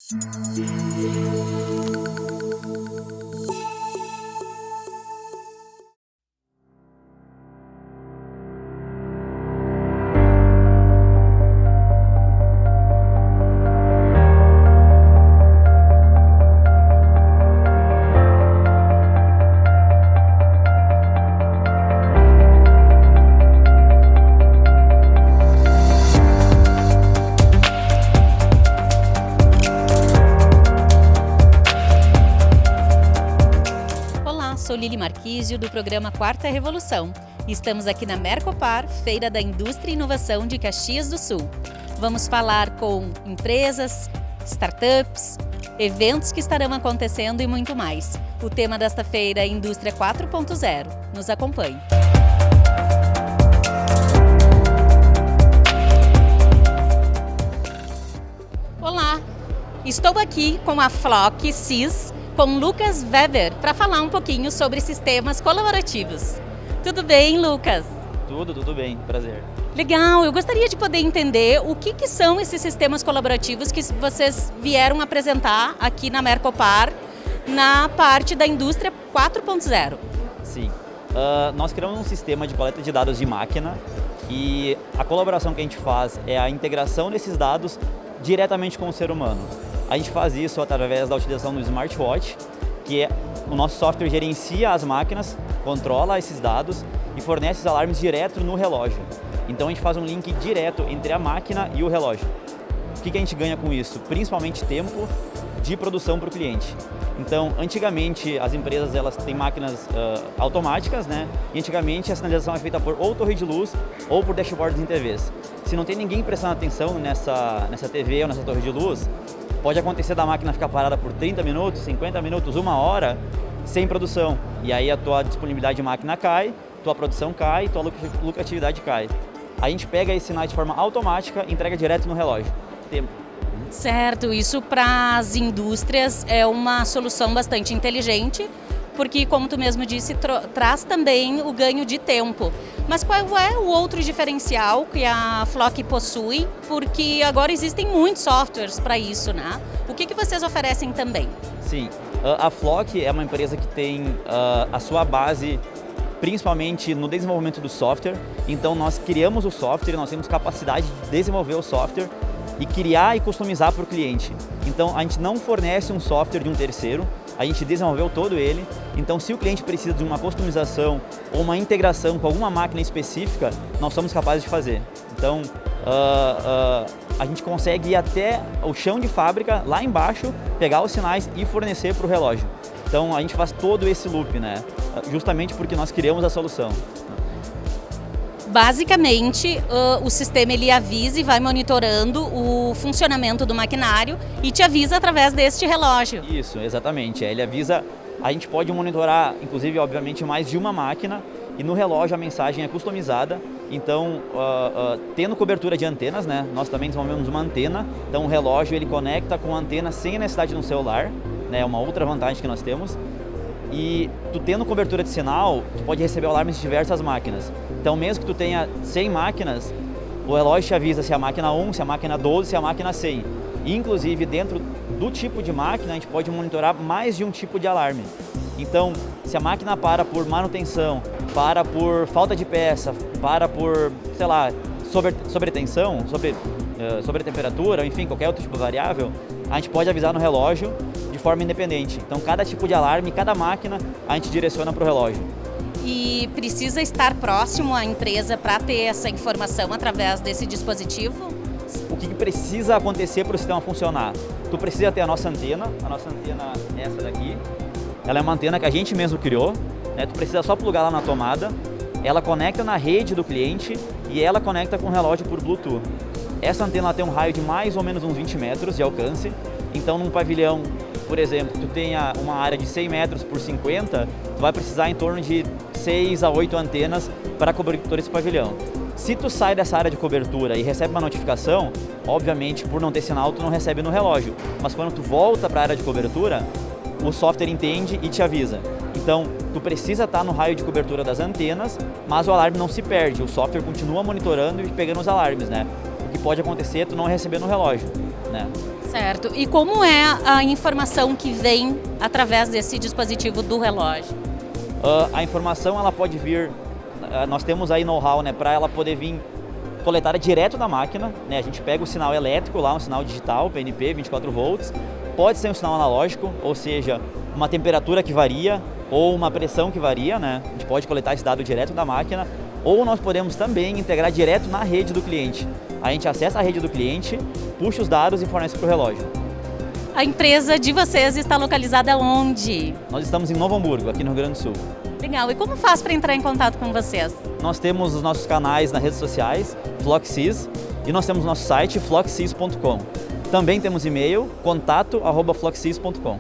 Sou Lili Marquísio, do programa Quarta Revolução. Estamos aqui na Mercopar, Feira da Indústria e Inovação de Caxias do Sul. Vamos falar com empresas, startups, eventos que estarão acontecendo e muito mais. O tema desta feira é Indústria 4.0. Nos acompanhe. Olá, estou aqui com a Flock SIS, com Lucas Weber, para falar um pouquinho sobre sistemas colaborativos. Tudo bem, Lucas? Tudo bem, prazer. Legal, eu gostaria de poder entender o que são esses sistemas colaborativos que vocês vieram apresentar aqui na Mercopar, na parte da indústria 4.0. Sim, nós criamos um sistema de coleta de dados de máquina e a colaboração que a gente faz é a integração desses dados diretamente com o ser humano. A gente faz isso através da utilização do smartwatch, que é o nosso software gerencia as máquinas, controla esses dados e fornece os alarmes direto no relógio. Então a gente faz um link direto entre a máquina e o relógio. O que a gente ganha com isso? Principalmente tempo de produção para o cliente. Então, antigamente as empresas elas têm máquinas automáticas, né? E antigamente a sinalização é feita por ou torre de luz ou por dashboards em TVs. Se não tem ninguém prestando atenção nessa TV ou nessa torre de luz, pode acontecer da máquina ficar parada por 30 minutos, 50 minutos, 1 hora, sem produção. E aí a tua disponibilidade de máquina cai, tua produção cai, tua lucratividade cai. A gente pega esses sinais de forma automática e entrega direto no relógio. Tempo. Certo, isso para as indústrias é uma solução bastante inteligente, porque, como tu mesmo disse, traz também o ganho de tempo. Mas qual é o outro diferencial que a Flock possui? Porque agora existem muitos softwares para isso, né? O que vocês oferecem também? Sim, a Flock é uma empresa que tem a sua base principalmente no desenvolvimento do software. Então nós criamos o software, nós temos capacidade de desenvolver o software e criar e customizar para o cliente. Então a gente não fornece um software de um terceiro, a gente desenvolveu todo ele. Então se o cliente precisa de uma customização ou uma integração com alguma máquina específica, nós somos capazes de fazer. Então a gente consegue ir até o chão de fábrica, lá embaixo, pegar os sinais e fornecer para o relógio. Então a gente faz todo esse loop, né? Justamente porque nós criamos a solução. Basicamente, o sistema ele avisa e vai monitorando o funcionamento do maquinário e te avisa através deste relógio. Isso, exatamente. Ele avisa, a gente pode monitorar, inclusive, obviamente, mais de uma máquina e no relógio a mensagem é customizada. Então, tendo cobertura de antenas, né? Nós também desenvolvemos uma antena, então o relógio ele conecta com a antena sem a necessidade de um celular, né? É uma outra vantagem que nós temos. E tu tendo cobertura de sinal, tu pode receber alarmes de diversas máquinas. Então mesmo que tu tenha 100 máquinas, o relógio te avisa se é a máquina 1, se é a máquina 12, se é a máquina 100. E, inclusive dentro do tipo de máquina a gente pode monitorar mais de um tipo de alarme. Então se a máquina para por manutenção, para por falta de peça, para por, sei lá, sobretensão, sobre temperatura, enfim, qualquer outro tipo de variável, a gente pode avisar no relógio de forma independente. Então cada tipo de alarme, cada máquina, a gente direciona para o relógio. E precisa estar próximo à empresa para ter essa informação através desse dispositivo? O que precisa acontecer para o sistema funcionar? Tu precisa ter a nossa antena é essa daqui. Ela é uma antena que a gente mesmo criou, né? Tu precisa só plugar lá na tomada, ela conecta na rede do cliente e ela conecta com o relógio por Bluetooth. Essa antena tem um raio de mais ou menos uns 20 metros de alcance, então num pavilhão, por exemplo, tu tenha uma área de 100 metros por 50, tu vai precisar em torno de 6 a 8 antenas para cobrir todo esse pavilhão. Se tu sai dessa área de cobertura e recebe uma notificação, obviamente por não ter sinal tu não recebe no relógio, mas quando tu volta para a área de cobertura, o software entende e te avisa. Então tu precisa estar no raio de cobertura das antenas, mas o alarme não se perde, o software continua monitorando e pegando os alarmes, né? o que pode acontecer é tu não receber no relógio, né? Certo. E como é a informação que vem através desse dispositivo do relógio? A informação ela pode vir, nós temos aí know-how, né, para ela poder vir coletada direto da máquina, né? A gente pega o sinal elétrico lá, um sinal digital, PNP, 24 volts, pode ser um sinal analógico, ou seja, uma temperatura que varia ou uma pressão que varia, né? A gente pode coletar esse dado direto da máquina, ou nós podemos também integrar direto na rede do cliente. A gente acessa a rede do cliente, puxa os dados e fornece para o relógio. A empresa de vocês está localizada onde? Nós estamos em Novo Hamburgo, aqui no Rio Grande do Sul. Legal. E como faz para entrar em contato com vocês? Nós temos os nossos canais nas redes sociais, Flocksys, e nós temos o nosso site, flocksys.com. Também temos e-mail, contato@flocksys.com.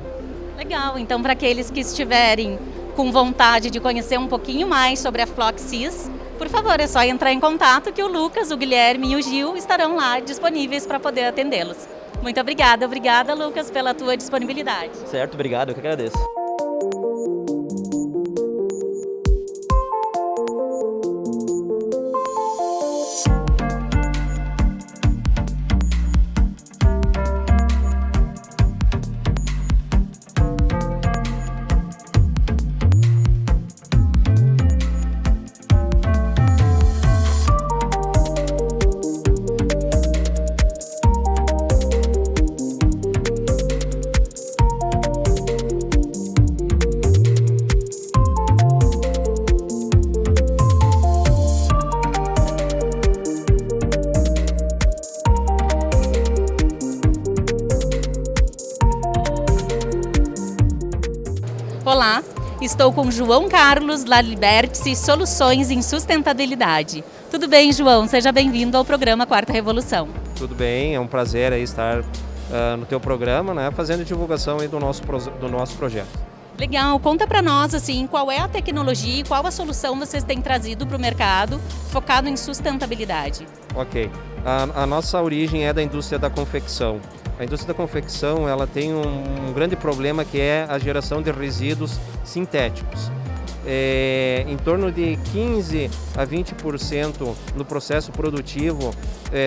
Legal. Então, para aqueles que estiverem com vontade de conhecer um pouquinho mais sobre a Flocksys, por favor, é só entrar em contato que o Lucas, o Guilherme e o Gil estarão lá disponíveis para poder atendê-los. Muito obrigada. Obrigada, Lucas, pela tua disponibilidade. Certo, obrigado, eu que agradeço. Olá, estou com João Carlos, da Liberty Soluções em Sustentabilidade. Tudo bem, João? Seja bem-vindo ao programa Quarta Revolução. Tudo bem, é um prazer aí estar no teu programa, né, fazendo divulgação aí do nosso projeto. Legal, conta para nós assim, qual é a tecnologia e qual a solução vocês têm trazido para o mercado focado em sustentabilidade. Ok, a nossa origem é da indústria da confecção. A indústria da confecção ela tem um grande problema que é a geração de resíduos sintéticos. Em torno de 15 a 20% no processo produtivo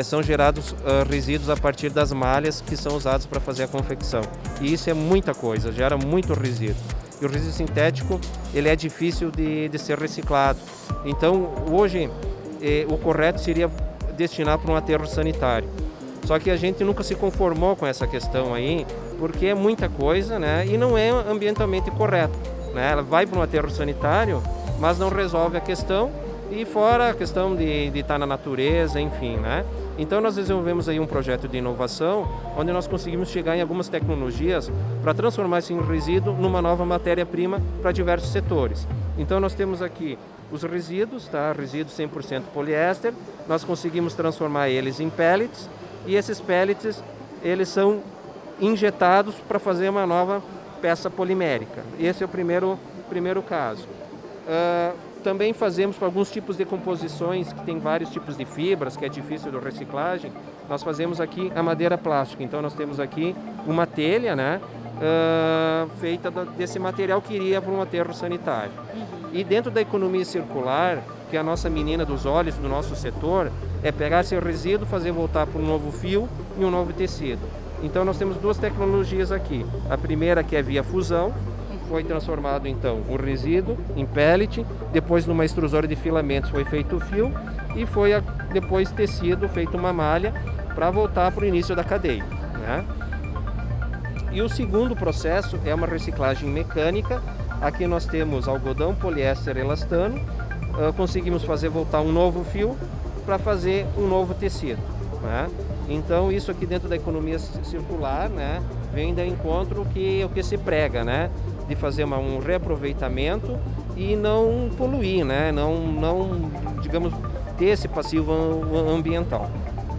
são gerados resíduos a partir das malhas que são usadas para fazer a confecção. E isso é muita coisa, gera muito resíduo. E o resíduo sintético ele é difícil de ser reciclado. Então, hoje, o correto seria destinar para um aterro sanitário. Só que a gente nunca se conformou com essa questão aí, porque é muita coisa, né? E não é ambientalmente correto, né? Ela vai para um aterro sanitário, mas não resolve a questão, e fora a questão de estar na natureza, enfim, né? Então nós desenvolvemos aí um projeto de inovação, onde nós conseguimos chegar em algumas tecnologias para transformar esse resíduo numa nova matéria-prima para diversos setores. Então nós temos aqui os resíduos, tá? Resíduos 100% poliéster, nós conseguimos transformar eles em pellets, e esses pellets eles são injetados para fazer uma nova peça polimérica. Esse é o primeiro caso. Também fazemos para alguns tipos de composições que tem vários tipos de fibras, que é difícil de reciclagem. Nós fazemos aqui a madeira plástica. Então nós temos aqui uma telha, né, feita desse material que iria para um aterro sanitário. E dentro da economia circular, que é a nossa menina dos olhos do nosso setor, é pegar esse resíduo, fazer voltar para um novo fio e um novo tecido. Então nós temos duas tecnologias aqui. A primeira que é via fusão, foi transformado então o resíduo em pellet, depois numa extrusora de filamentos foi feito o fio e foi depois tecido, feito uma malha para voltar para o início da cadeia, né? E o segundo processo é uma reciclagem mecânica. Aqui nós temos algodão, poliéster, elastano. Conseguimos fazer voltar um novo fio para fazer um novo tecido, né? Então isso aqui dentro da economia circular, né, vem de encontro o que se prega, né, de fazer um reaproveitamento e não poluir, né, não digamos ter esse passivo ambiental.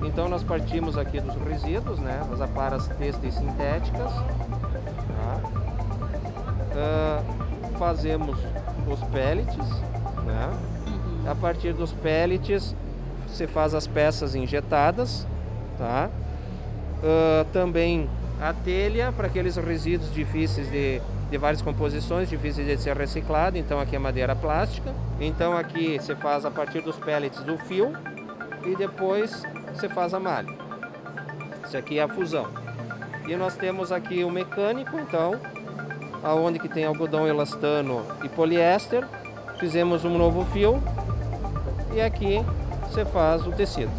Então nós partimos aqui dos resíduos, né, das aparas têxteis sintéticas, tá? Fazemos os pellets, né? A partir dos pellets você faz as peças injetadas, tá? Também a telha para aqueles resíduos difíceis de várias composições, difíceis de ser reciclado. Então aqui é madeira plástica. Então aqui você faz a partir dos pellets o fio e depois você faz a malha. Isso aqui é a fusão. E nós temos aqui o mecânico, então, aonde que tem algodão elastano e poliéster, fizemos um novo fio e aqui você faz o tecido.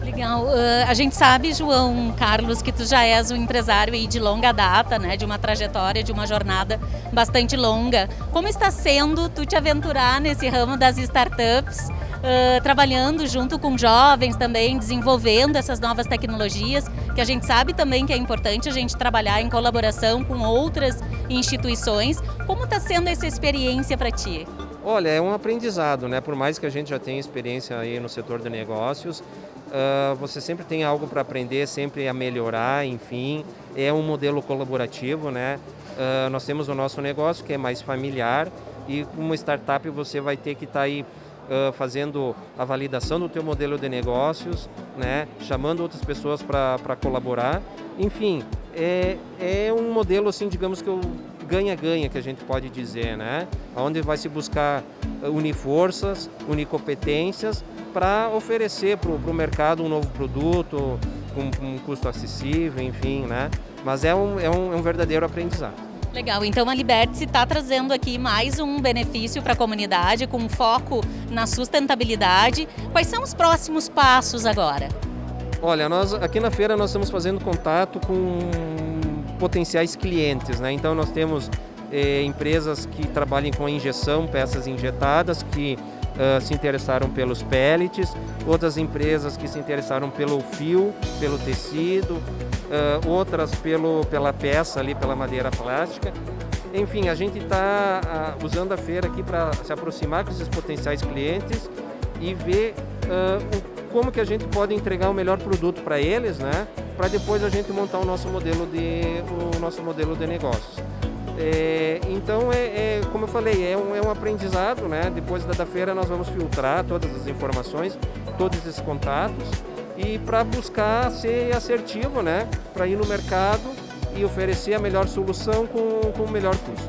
Legal. A gente sabe, João Carlos, que tu já és um empresário aí de longa data, né? De uma trajetória, de uma jornada bastante longa. Como está sendo tu te aventurar nesse ramo das startups, trabalhando junto com jovens também, desenvolvendo essas novas tecnologias, que a gente sabe também que é importante a gente trabalhar em colaboração com outras instituições. Como está sendo essa experiência para ti? Olha, é um aprendizado, né? Por mais que a gente já tenha experiência aí no setor de negócios, você sempre tem algo para aprender, sempre a melhorar, enfim. É um modelo colaborativo, né? Nós temos o nosso negócio que é mais familiar e como startup você vai ter que estar aí fazendo a validação do teu modelo de negócios, né? Chamando outras pessoas para colaborar. Enfim, é um modelo assim, digamos que o ganha-ganha que a gente pode dizer, né? Onde vai se buscar unir forças, unir competências para oferecer para o mercado um novo produto com um custo acessível, enfim, né? Mas é um verdadeiro aprendizado. Legal, então a Liberty está trazendo aqui mais um benefício para a comunidade com foco na sustentabilidade. Quais são os próximos passos agora? Olha, nós aqui na feira nós estamos fazendo contato com potenciais clientes, né? Então nós temos empresas que trabalham com injeção, peças injetadas, que se interessaram pelos pellets, outras empresas que se interessaram pelo fio, pelo tecido, outras pela peça ali, pela madeira plástica. Enfim, a gente está usando a feira aqui para se aproximar com esses potenciais clientes e ver como que a gente pode entregar o melhor produto para eles, né? Para depois a gente montar o nosso modelo de negócios. Então, como eu falei, é um aprendizado, né? Depois da feira nós vamos filtrar todas as informações, todos esses contatos e para buscar ser assertivo, né? Para ir no mercado e oferecer a melhor solução com o melhor custo.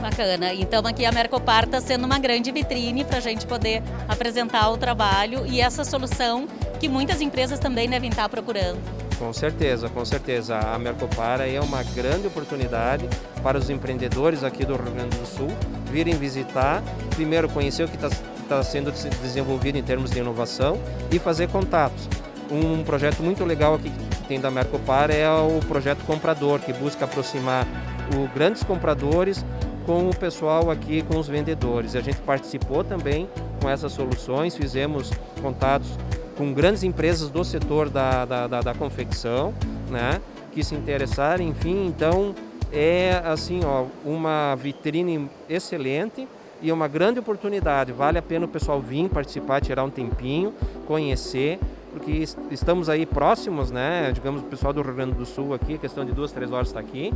Bacana. Então aqui a Mercopar está sendo uma grande vitrine para a gente poder apresentar o trabalho e essa solução que muitas empresas também devem estar procurando. Com certeza, com certeza. A Mercopar é uma grande oportunidade para os empreendedores aqui do Rio Grande do Sul virem visitar, primeiro conhecer o que está sendo desenvolvido em termos de inovação e fazer contatos. Um projeto muito legal aqui que tem da Mercopar é o projeto Comprador, que busca aproximar os grandes compradores com o pessoal aqui, com os vendedores. A gente participou também com essas soluções, fizemos contatos com grandes empresas do setor da confecção, né, que se interessaram, enfim. Então é assim, uma vitrine excelente e uma grande oportunidade. Vale a pena o pessoal vir participar, tirar um tempinho, conhecer, porque estamos aí próximos, né? Digamos, o pessoal do Rio Grande do Sul aqui, questão de 2, 3 horas está aqui,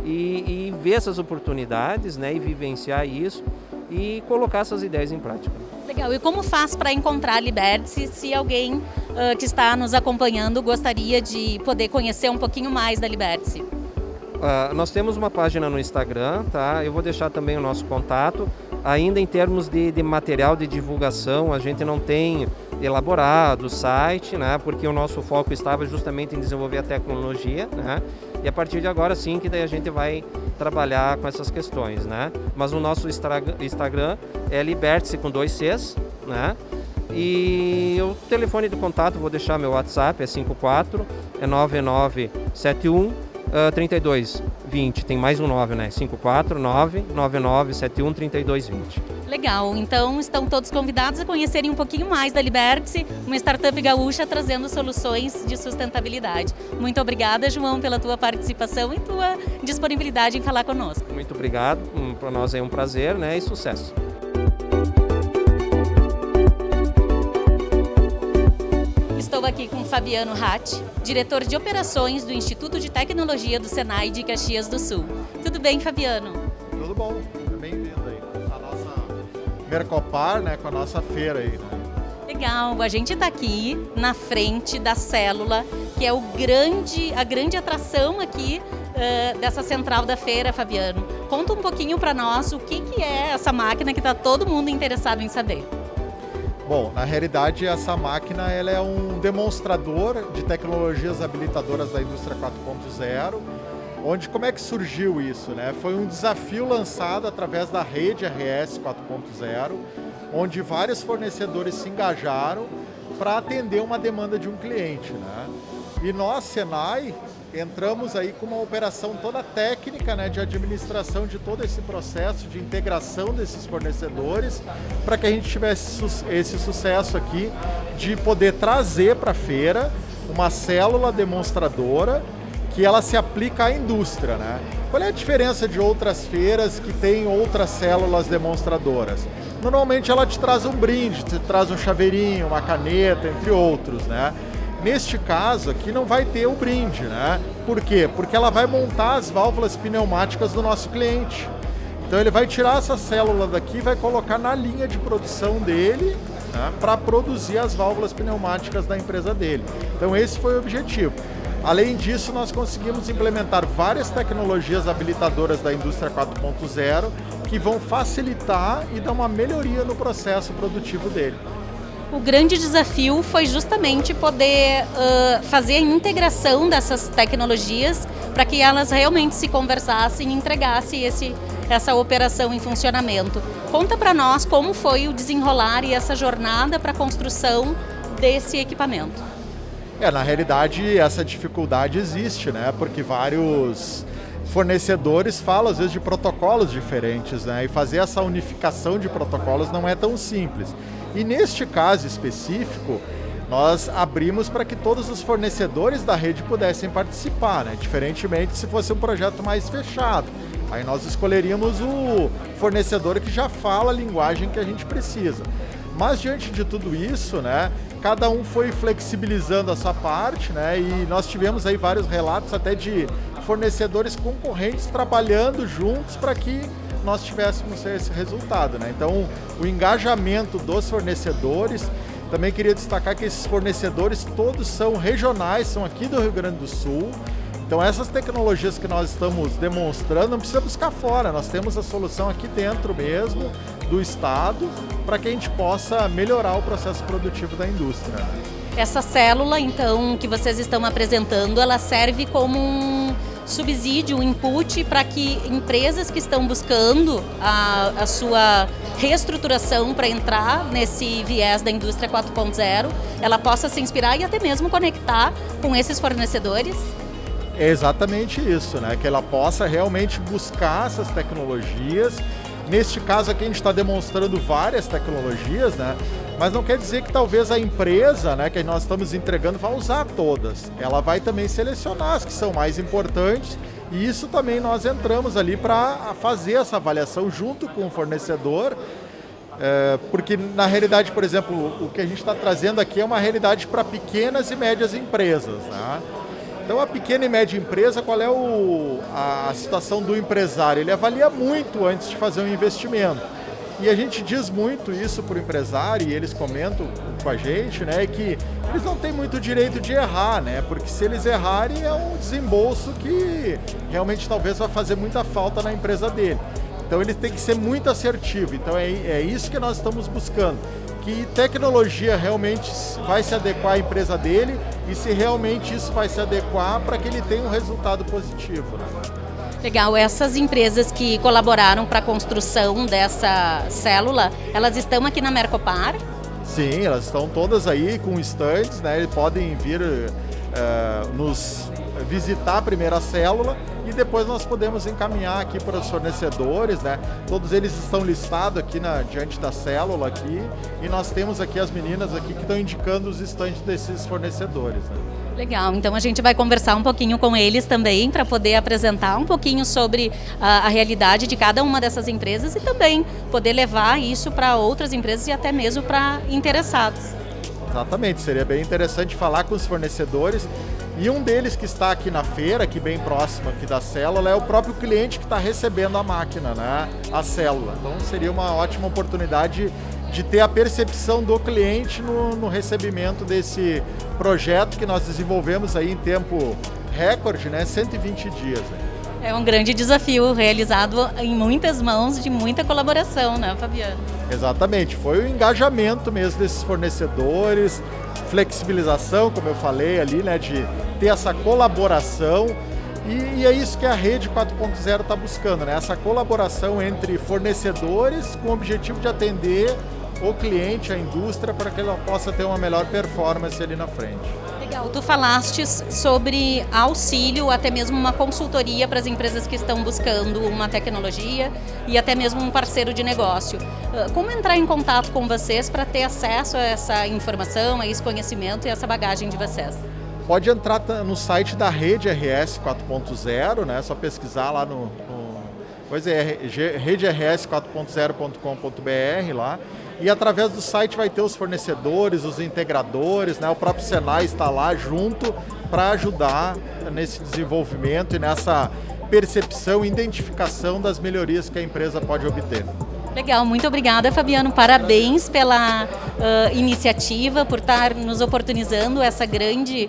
e ver essas oportunidades, né? E vivenciar isso e colocar essas ideias em prática. Legal. E como faz para encontrar a Liberty se alguém que está nos acompanhando gostaria de poder conhecer um pouquinho mais da Liberty? Nós temos uma página no Instagram, tá? Eu vou deixar também o nosso contato. Ainda em termos de material de divulgação, a gente não tem elaborado o site, né? Porque o nosso foco estava justamente em desenvolver a tecnologia, né? E a partir de agora sim que daí a gente vai trabalhar com essas questões, né? Mas o nosso Instagram é Liberty com 2 Cs, né? E o telefone de contato, vou deixar meu WhatsApp, é 54 9971 3220, tem mais um 9, né? 549 9971 3220. Legal, então estão todos convidados a conhecerem um pouquinho mais da Liberty, uma startup gaúcha trazendo soluções de sustentabilidade. Muito obrigada, João, pela tua participação e tua disponibilidade em falar conosco. Muito obrigado, para nós é um prazer, né? E sucesso. Estou aqui com Fabiano Hatt, diretor de operações do Instituto de Tecnologia do Senai de Caxias do Sul. Tudo bem, Fabiano? Tudo bom, bem-vindo aí à nossa Mercopar, né, com a nossa feira aí, né? Legal, a gente está aqui na frente da Célula, que é a grande atração aqui dessa central da feira, Fabiano. Conta um pouquinho para nós o que é essa máquina que está todo mundo interessado em saber. Bom, na realidade essa máquina ela é um demonstrador de tecnologias habilitadoras da indústria 4.0, onde como é que surgiu isso, né? Foi um desafio lançado através da rede RS 4.0, onde vários fornecedores se engajaram para atender uma demanda de um cliente, né? E nós, Senai, entramos aí com uma operação toda técnica, né, de administração de todo esse processo, de integração desses fornecedores, para que a gente tivesse esse sucesso aqui de poder trazer para a feira uma célula demonstradora que ela se aplica à indústria, né? Qual é a diferença de outras feiras que têm outras células demonstradoras? Normalmente ela te traz um brinde, te traz um chaveirinho, uma caneta, entre outros, né? Neste caso aqui não vai ter o brinde, né? Por quê? Porque ela vai montar as válvulas pneumáticas do nosso cliente. Então ele vai tirar essa célula daqui e vai colocar na linha de produção dele, né, para produzir as válvulas pneumáticas da empresa dele. Então esse foi o objetivo. Além disso, nós conseguimos implementar várias tecnologias habilitadoras da indústria 4.0 que vão facilitar e dar uma melhoria no processo produtivo dele. O grande desafio foi justamente poder fazer a integração dessas tecnologias para que elas realmente se conversassem e entregassem essa operação em funcionamento. Conta para nós como foi o desenrolar e essa jornada para a construção desse equipamento. Na realidade, essa dificuldade existe, né? Porque vários fornecedores falam, às vezes, de protocolos diferentes, né? E fazer essa unificação de protocolos não é tão simples. E neste caso específico, nós abrimos para que todos os fornecedores da rede pudessem participar, né? Diferentemente se fosse um projeto mais fechado. Aí nós escolheríamos o fornecedor que já fala a linguagem que a gente precisa. Mas diante de tudo isso, né, cada um foi flexibilizando a sua parte, né, e nós tivemos aí vários relatos até de fornecedores concorrentes trabalhando juntos para que nós tivéssemos esse resultado, né? Então, o engajamento dos fornecedores, também queria destacar que esses fornecedores todos são regionais, são aqui do Rio Grande do Sul. Então, essas tecnologias que nós estamos demonstrando, não precisa buscar fora, nós temos a solução aqui dentro mesmo do estado, para que a gente possa melhorar o processo produtivo da indústria. Essa célula, então, que vocês estão apresentando, ela serve como um subsídio, um input para que empresas que estão buscando a sua reestruturação para entrar nesse viés da indústria 4.0, ela possa se inspirar e até mesmo conectar com esses fornecedores? É exatamente isso, né? Que ela possa realmente buscar essas tecnologias. Neste caso aqui a gente está demonstrando várias tecnologias, né? Mas não quer dizer que talvez a empresa, né, que nós estamos entregando, vai usar todas. Ela vai também selecionar as que são mais importantes e isso também nós entramos ali para fazer essa avaliação junto com o fornecedor, porque na realidade, por exemplo, o que a gente está trazendo aqui é uma realidade para pequenas e médias empresas, né? Então, a pequena e média empresa, qual é a situação do empresário? Ele avalia muito antes de fazer um investimento. E a gente diz muito isso para o empresário, e eles comentam com a gente, né, que eles não têm muito direito de errar, né, porque se eles errarem é um desembolso que realmente talvez vai fazer muita falta na empresa dele. Então, ele tem que ser muito assertivo. Então, é isso que nós estamos buscando. Que tecnologia realmente vai se adequar à empresa dele e se realmente isso vai se adequar para que ele tenha um resultado positivo, né? Legal, essas empresas que colaboraram para a construção dessa célula, elas estão aqui na Mercopar? Sim, elas estão todas aí com estandes, né? Eles podem vir nos visitar a primeira célula e depois nós podemos encaminhar aqui para os fornecedores, né? Todos eles estão listados aqui diante da célula aqui e nós temos aqui as meninas aqui que estão indicando os estandes desses fornecedores, né? Legal, então a gente vai conversar um pouquinho com eles também para poder apresentar um pouquinho sobre a realidade de cada uma dessas empresas e também poder levar isso para outras empresas e até mesmo para interessados. Exatamente, seria bem interessante falar com os fornecedores e um deles que está aqui na feira, aqui bem próximo aqui da célula, é o próprio cliente que está recebendo a máquina, né? A célula. Então seria uma ótima oportunidade de ter a percepção do cliente no recebimento desse projeto que nós desenvolvemos aí em tempo recorde, né? 120 dias. Né? É um grande desafio realizado em muitas mãos, de muita colaboração, né, Fabiano? Exatamente, foi o engajamento mesmo desses fornecedores, flexibilização, como eu falei ali, né, de ter essa colaboração e é isso que a rede 4.0 está buscando, né, essa colaboração entre fornecedores com o objetivo de atender o cliente, a indústria, para que ela possa ter uma melhor performance ali na frente. Legal, tu falaste sobre auxílio, até mesmo uma consultoria para as empresas que estão buscando uma tecnologia e até mesmo um parceiro de negócio. Como entrar em contato com vocês para ter acesso a essa informação, a esse conhecimento e essa bagagem de vocês? Pode entrar no site da Rede RS 4.0, né? Só pesquisar lá reders4.0.com.br lá. E através do site vai ter os fornecedores, os integradores, né? O próprio Senai está lá junto para ajudar nesse desenvolvimento e nessa percepção e identificação das melhorias que a empresa pode obter. Legal, muito obrigada, Fabiano. Parabéns pela iniciativa, por estar nos oportunizando essa grande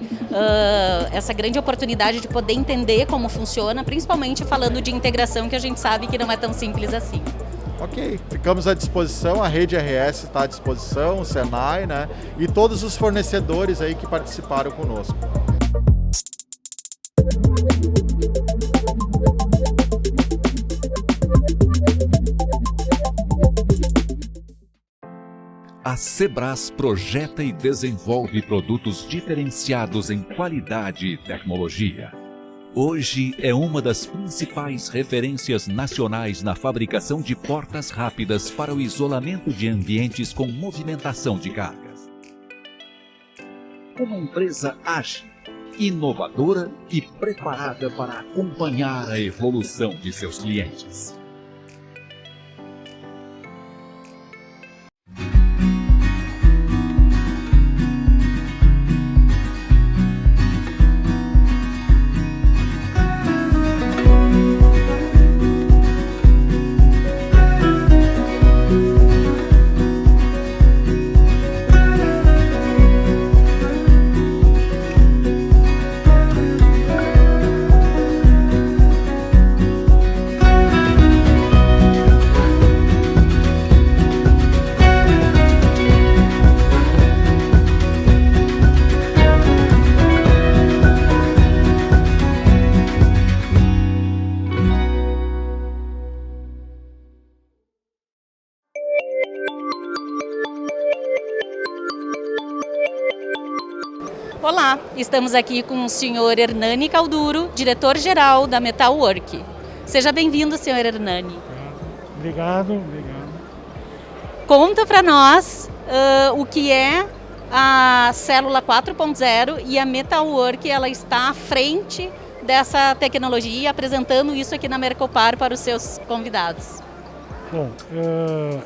oportunidade de poder entender como funciona, principalmente falando de integração, que a gente sabe que não é tão simples assim. Ok, ficamos à disposição, a Rede RS está à disposição, o Senai, né? E todos os fornecedores aí que participaram conosco. A Sebras projeta e desenvolve produtos diferenciados em qualidade e tecnologia. Hoje é uma das principais referências nacionais na fabricação de portas rápidas para o isolamento de ambientes com movimentação de cargas. Uma empresa ágil, inovadora e preparada para acompanhar a evolução de seus clientes. Olá, estamos aqui com o senhor Hernani Calduro, diretor-geral da Metalwork. Seja bem-vindo, senhor Hernani. Obrigado. Conta para nós o que é a Célula 4.0 e a Metalwork, ela está à frente dessa tecnologia, apresentando isso aqui na Mercopar para os seus convidados. Bom,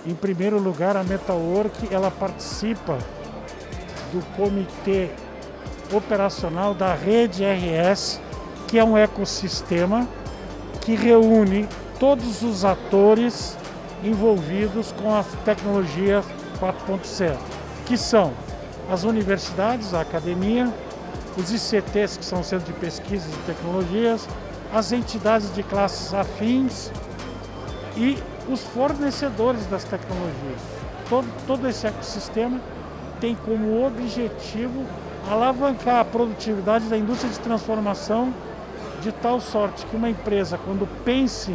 em primeiro lugar, a Metalwork, ela participa do comitê operacional da Rede RS, que é um ecossistema que reúne todos os atores envolvidos com a tecnologia 4.0, que são as universidades, a academia, os ICTs, que são Centros de Pesquisas e Tecnologias, as entidades de classes afins e os fornecedores das tecnologias. Todo esse ecossistema tem como objetivo alavancar a produtividade da indústria de transformação de tal sorte que uma empresa, quando pense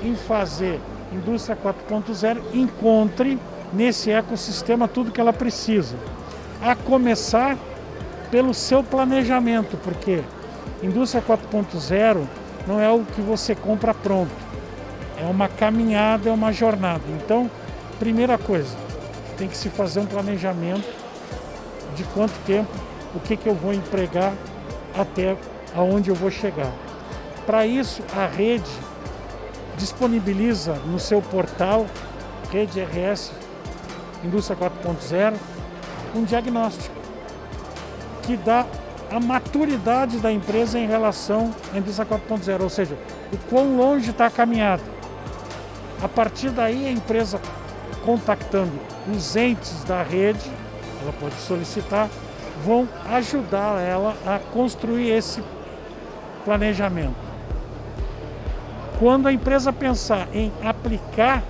em fazer indústria 4.0, encontre nesse ecossistema tudo que ela precisa. A começar pelo seu planejamento, porque indústria 4.0 não é algo que você compra pronto. É uma caminhada, é uma jornada. Então, primeira coisa, tem que se fazer um planejamento de quanto tempo, o que eu vou empregar até aonde eu vou chegar. Para isso, a rede disponibiliza no seu portal, Rede RS Indústria 4.0, um diagnóstico que dá a maturidade da empresa em relação à indústria 4.0, ou seja, o quão longe está a caminhada. A partir daí, a empresa, contactando os entes da rede, ela pode solicitar, vão ajudar ela a construir esse planejamento. Quando a empresa pensar em aplicar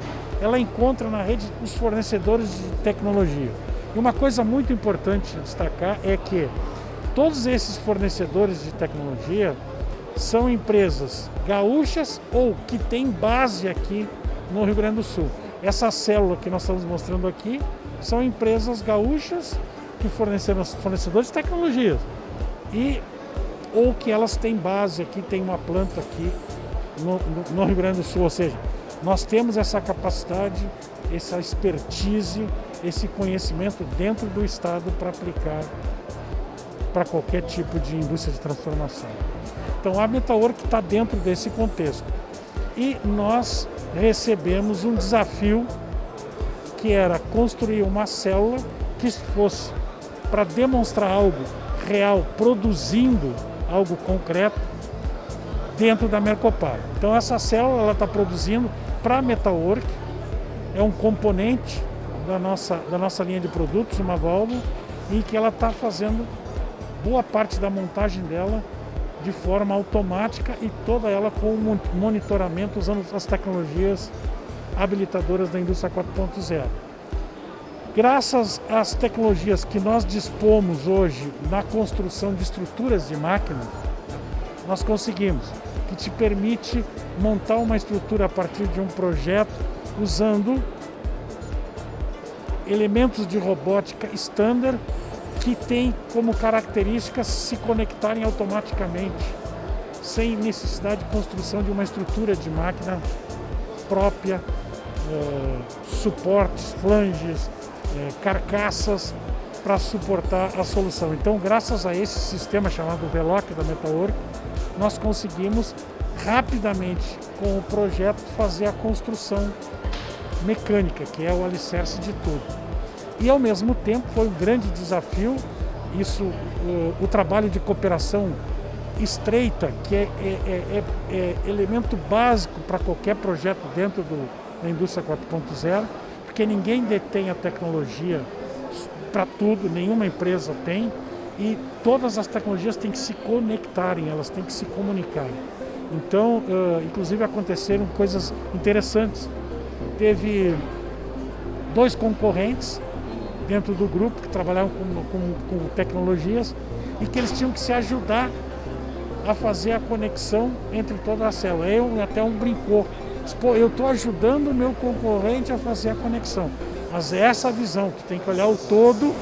ela encontra na rede os fornecedores de tecnologia. E uma coisa muito importante a destacar é que todos esses fornecedores de tecnologia são empresas gaúchas ou que têm base aqui no Rio Grande do Sul. Essa célula que nós estamos mostrando aqui são empresas gaúchas que forneceram fornecedores de tecnologias ou que elas têm base aqui, tem uma planta aqui no Rio Grande do Sul. Ou seja, nós temos essa capacidade, essa expertise, esse conhecimento dentro do estado para aplicar para qualquer tipo de indústria de transformação. Então a Metalwork está dentro desse contexto. E nós recebemos um desafio que era construir uma célula que fosse para demonstrar algo real, produzindo algo concreto dentro da Mercopar. Então essa célula está produzindo para a Metalwork, é um componente da nossa linha de produtos, uma válvula, em que ela está fazendo boa parte da montagem dela de forma automática e toda ela com monitoramento usando as tecnologias habilitadoras da indústria 4.0. Graças às tecnologias que nós dispomos hoje na construção de estruturas de máquina, nós conseguimos, que te permite montar uma estrutura a partir de um projeto usando elementos de robótica standard que tem como características se conectarem automaticamente, sem necessidade de construção de uma estrutura de máquina própria, suportes, flanges, carcaças para suportar a solução. Então, graças a esse sistema chamado Veloc da Metalwork, nós conseguimos rapidamente, com o projeto, fazer a construção mecânica, que é o alicerce de tudo. E, ao mesmo tempo, foi um grande desafio, o trabalho de cooperação estreita, que é elemento básico para qualquer projeto dentro da indústria 4.0, porque ninguém detém a tecnologia para tudo, nenhuma empresa tem, e todas as tecnologias têm que se conectarem, elas têm que se comunicarem. Então, inclusive aconteceram coisas interessantes. Teve 2 concorrentes dentro do grupo que trabalhavam com tecnologias e que eles tinham que se ajudar a fazer a conexão entre toda a célula. Até um brincou, disse, pô, eu estou ajudando o meu concorrente a fazer a conexão. Mas é essa a visão, tu tem que olhar o todo,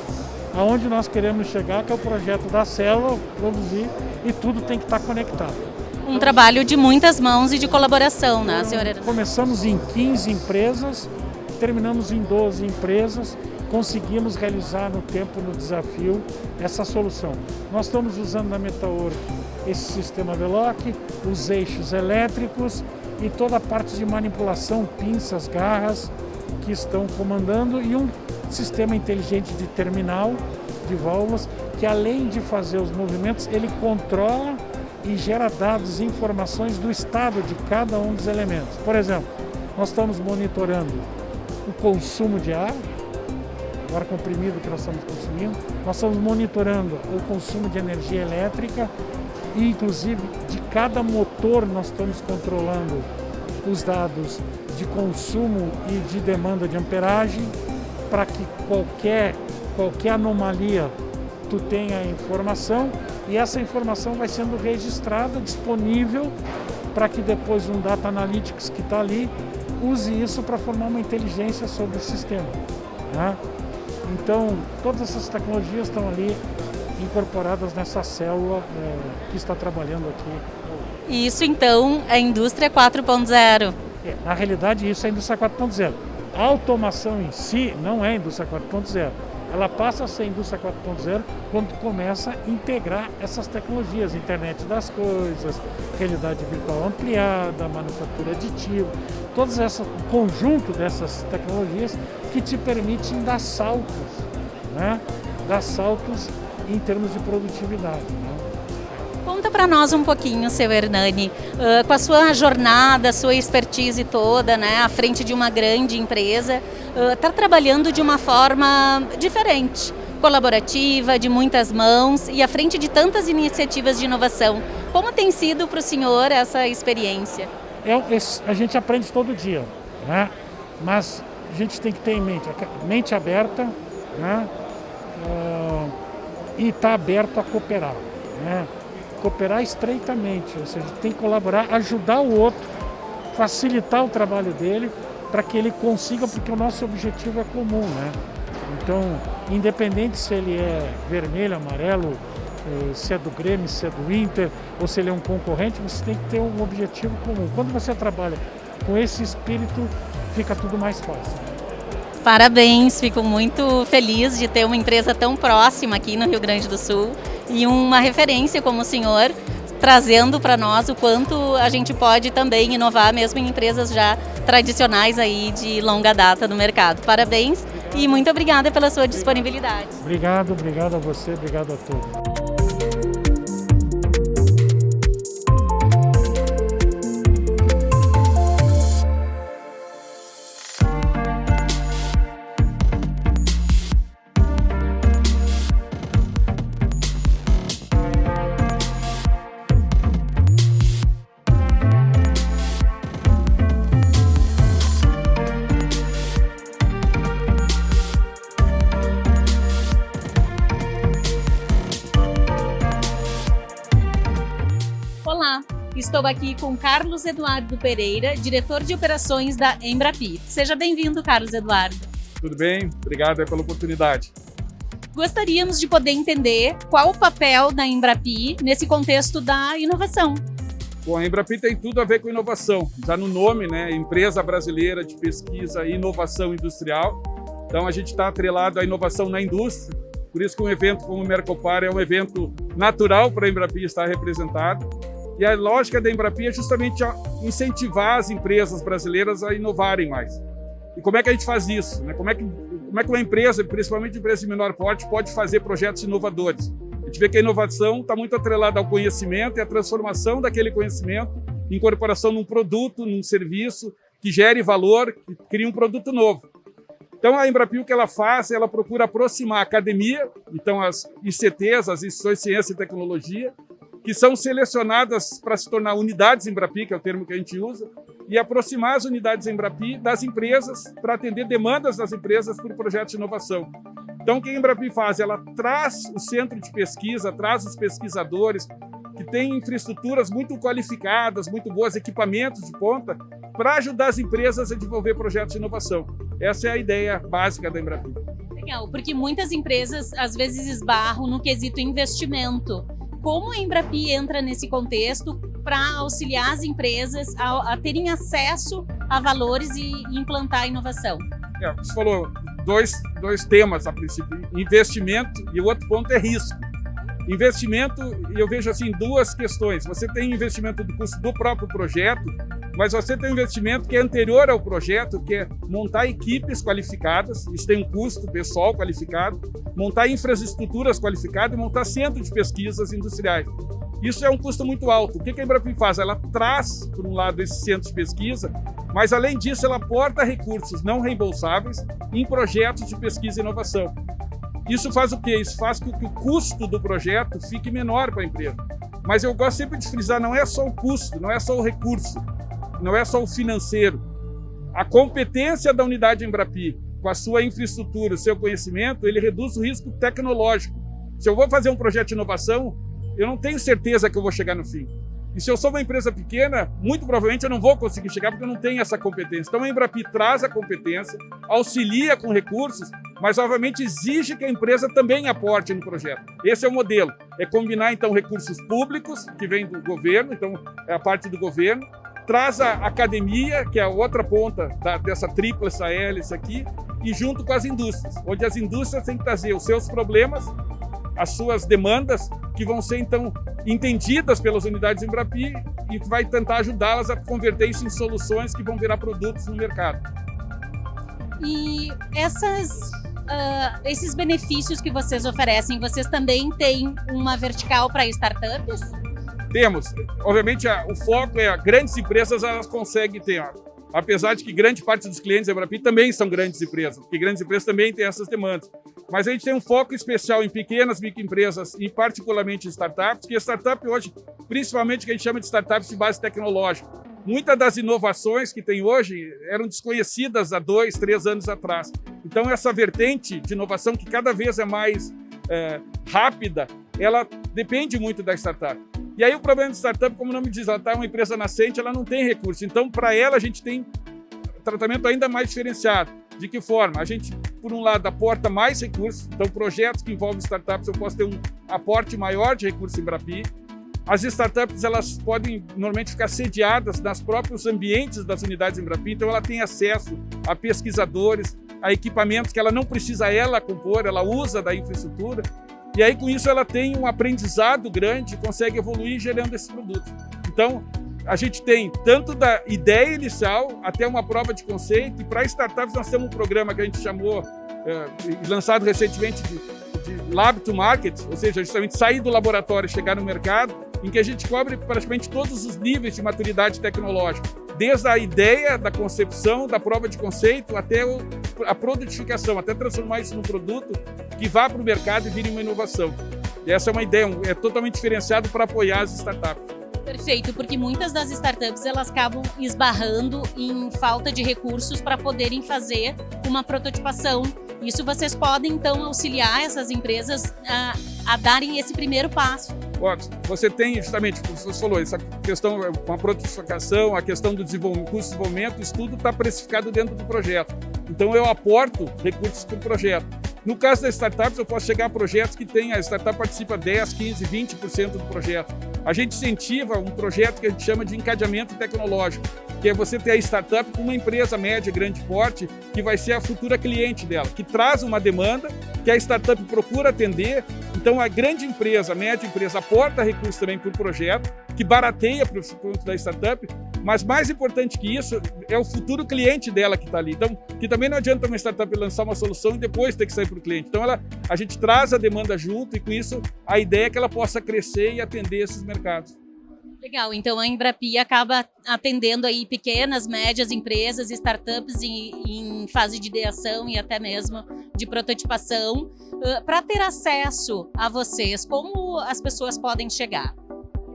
aonde nós queremos chegar, que é o projeto da célula, produzir, e tudo tem que estar conectado. Um trabalho de muitas mãos e de colaboração, né, senhora? Começamos em 15 empresas, terminamos em 12 empresas, conseguimos realizar no tempo, no desafio, essa solução. Nós estamos usando na Metalwork esse sistema Veloc, os eixos elétricos e toda a parte de manipulação, pinças, garras, que estão comandando, e um sistema inteligente de terminal, de válvulas, que além de fazer os movimentos, ele controla e gera dados e informações do estado de cada um dos elementos. Por exemplo, nós estamos monitorando o consumo de ar, o ar comprimido que nós estamos consumindo, nós estamos monitorando o consumo de energia elétrica e, inclusive, de cada motor nós estamos controlando os dados de consumo e de demanda de amperagem, para que qualquer anomalia tu tenha informação, e essa informação vai sendo registrada, disponível, para que depois um Data Analytics que está ali use isso para formar uma inteligência sobre o sistema, né? Então, todas essas tecnologias estão ali incorporadas nessa célula que está trabalhando aqui. E isso, então, é a indústria 4.0? Na realidade, isso é a indústria 4.0. A automação em si não é a indústria 4.0. Ela passa a ser a indústria 4.0 quando começa a integrar essas tecnologias, internet das coisas, realidade virtual ampliada, manufatura aditiva, todas essas, o conjunto dessas tecnologias que te permitem dar saltos, né? Dar saltos em termos de produtividade, né? Conta para nós um pouquinho, seu Hernani, com a sua jornada, sua expertise toda, né, à frente de uma grande empresa, está trabalhando de uma forma diferente, colaborativa, de muitas mãos e à frente de tantas iniciativas de inovação. Como tem sido para o senhor essa experiência? A gente aprende todo dia, né? mas a gente tem que ter em mente aberta, né? E estar aberto a cooperar, né? Cooperar estreitamente, ou seja, tem que colaborar, ajudar o outro, facilitar o trabalho dele para que ele consiga, porque o nosso objetivo é comum, né? Então, independente se ele é vermelho, amarelo, se é do Grêmio, se é do Inter, ou se ele é um concorrente, você tem que ter um objetivo comum. Quando você trabalha com esse espírito, fica tudo mais fácil. Parabéns, fico muito feliz de ter uma empresa tão próxima aqui no Rio Grande do Sul e uma referência como o senhor, trazendo para nós o quanto a gente pode também inovar mesmo em empresas já tradicionais aí de longa data no mercado. Parabéns e muito obrigada pela sua disponibilidade. Obrigado a você, obrigado a todos. Olá, estou aqui com Carlos Eduardo Pereira, diretor de operações da Embrapi. Seja bem-vindo, Carlos Eduardo. Tudo bem? Obrigado pela oportunidade. Gostaríamos de poder entender qual o papel da Embrapi nesse contexto da inovação. Bom, a Embrapi tem tudo a ver com inovação. Já no nome, né? Empresa Brasileira de Pesquisa e Inovação Industrial. Então a gente está atrelado à inovação na indústria. Por isso que um evento como o Mercopar é um evento natural para a Embrapi estar representado. E a lógica da Embrapi é justamente incentivar as empresas brasileiras a inovarem mais. E como é que a gente faz isso? Né? Como é que uma empresa, principalmente empresa de menor porte, pode fazer projetos inovadores? A gente vê que a inovação está muito atrelada ao conhecimento e à transformação daquele conhecimento, incorporação num produto, num serviço, que gere valor, que crie um produto novo. Então a Embrapi, o que ela faz, ela procura aproximar a academia, então as ICTs, as Instituições de Ciência e Tecnologia, que são selecionadas para se tornar unidades Embrapi, que é o termo que a gente usa, e aproximar as unidades Embrapi das empresas para atender demandas das empresas por projetos de inovação. Então, o que a Embrapi faz? Ela traz o centro de pesquisa, traz os pesquisadores, que têm infraestruturas muito qualificadas, muito boas, equipamentos de ponta, para ajudar as empresas a desenvolver projetos de inovação. Essa é a ideia básica da Embrapi. Legal, porque muitas empresas às vezes esbarram no quesito investimento. Como a Embrapi entra nesse contexto para auxiliar as empresas a terem acesso a valores e implantar a inovação? Você falou dois temas a princípio, investimento e o outro ponto é risco. Investimento, eu vejo assim duas questões. Você tem investimento do custo do próprio projeto, mas você tem um investimento que é anterior ao projeto, que é montar equipes qualificadas, isso tem um custo pessoal qualificado, montar infraestruturas qualificadas e montar centros de pesquisas industriais. Isso é um custo muito alto. O que a Embrapi faz? Ela traz, por um lado, esse centro de pesquisa, mas além disso ela aporta recursos não reembolsáveis em projetos de pesquisa e inovação. Isso faz o quê? Isso faz com que o custo do projeto fique menor para a empresa. Mas eu gosto sempre de frisar, não é só o custo, não é só o recurso, não é só o financeiro. A competência da unidade Embrapi, com a sua infraestrutura, o seu conhecimento, ele reduz o risco tecnológico. Se eu vou fazer um projeto de inovação, eu não tenho certeza que eu vou chegar no fim. E se eu sou uma empresa pequena, muito provavelmente eu não vou conseguir chegar porque eu não tenho essa competência. Então a Embrapi traz a competência, auxilia com recursos, mas obviamente exige que a empresa também aporte no projeto. Esse é o modelo. É combinar então recursos públicos, que vem do governo, então é a parte do governo, traz a academia, que é a outra ponta dessa tríplice hélice aqui, e junto com as indústrias, onde as indústrias têm que trazer os seus problemas, as suas demandas, que vão ser, então, entendidas pelas unidades Embrapi e vai tentar ajudá-las a converter isso em soluções que vão virar produtos no mercado. E esses benefícios que vocês oferecem, vocês também têm uma vertical para startups? Temos. Obviamente, o foco é grandes empresas, elas conseguem ter. Apesar de que grande parte dos clientes da Embrapi também são grandes empresas, porque grandes empresas também têm essas demandas. Mas a gente tem um foco especial em pequenas, microempresas e particularmente em startups, que a startup hoje, principalmente o que a gente chama de startups de base tecnológica. Muitas das inovações que tem hoje eram desconhecidas há 2, 3 anos atrás. Então, essa vertente de inovação, que cada vez é mais rápida, ela depende muito da startup. E aí o problema de startup, como o nome diz, ela está uma empresa nascente, ela não tem recurso. Então, para ela, a gente tem tratamento ainda mais diferenciado. De que forma? A gente, por um lado, aporta mais recursos. Então, projetos que envolvem startups, eu posso ter um aporte maior de recursos em Embrapi. As startups, elas podem normalmente ficar sediadas nos próprios ambientes das unidades Embrapi, então ela tem acesso a pesquisadores, a equipamentos que ela não precisa ela compor, ela usa da infraestrutura, e aí com isso ela tem um aprendizado grande e consegue evoluir gerando esses produtos. Então, a gente tem tanto da ideia inicial até uma prova de conceito, e para startups nós temos um programa que a gente chamou, lançado recentemente, de Lab to Market, ou seja, justamente sair do laboratório e chegar no mercado, em que a gente cobre praticamente todos os níveis de maturidade tecnológica, desde a ideia, da concepção, da prova de conceito, até a produtificação, até transformar isso num produto que vá para o mercado e vire uma inovação. E essa é uma ideia, é totalmente diferenciado para apoiar as startups. Perfeito, porque muitas das startups elas acabam esbarrando em falta de recursos para poderem fazer uma prototipação. Isso vocês podem, então, auxiliar essas empresas a darem esse primeiro passo. Você tem, justamente, como você falou, essa questão, uma prototipação, a questão do desenvolvimento, custo de desenvolvimento, isso tudo está precificado dentro do projeto. Então, eu aporto recursos para o projeto. No caso das startups, eu posso chegar a projetos que tem, a startup participa 10, 15, 20% do projeto. A gente incentiva um projeto que a gente chama de encadeamento tecnológico, que é você ter a startup com uma empresa média, grande porte, que vai ser a futura cliente dela, que traz uma demanda que a startup procura atender. Então, a grande empresa, a média empresa, aporta recursos também para o projeto, que barateia para o ponto da startup, mas mais importante que isso é o futuro cliente dela que está ali. Então, que também não adianta uma startup lançar uma solução e depois ter que sair para o cliente. Então, a gente traz a demanda junto e com isso a ideia é que ela possa crescer e atender esses mercados. Legal, então a Embrapi acaba atendendo aí pequenas, médias empresas, startups em fase de ideação e até mesmo de prototipação. Para ter acesso a vocês, como as pessoas podem chegar?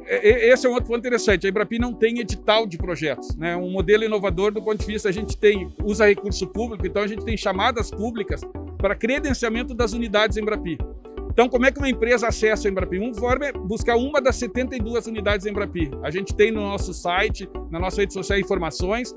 Esse é um outro ponto interessante. A Embrapi não tem edital de projetos, né? Um modelo inovador do ponto de vista, a gente usa recurso público, então a gente tem chamadas públicas para credenciamento das unidades Embrapi. Então, como é que uma empresa acessa a Embrapi? Uma forma é buscar uma das 72 unidades Embrapi. A gente tem no nosso site, na nossa rede social, informações.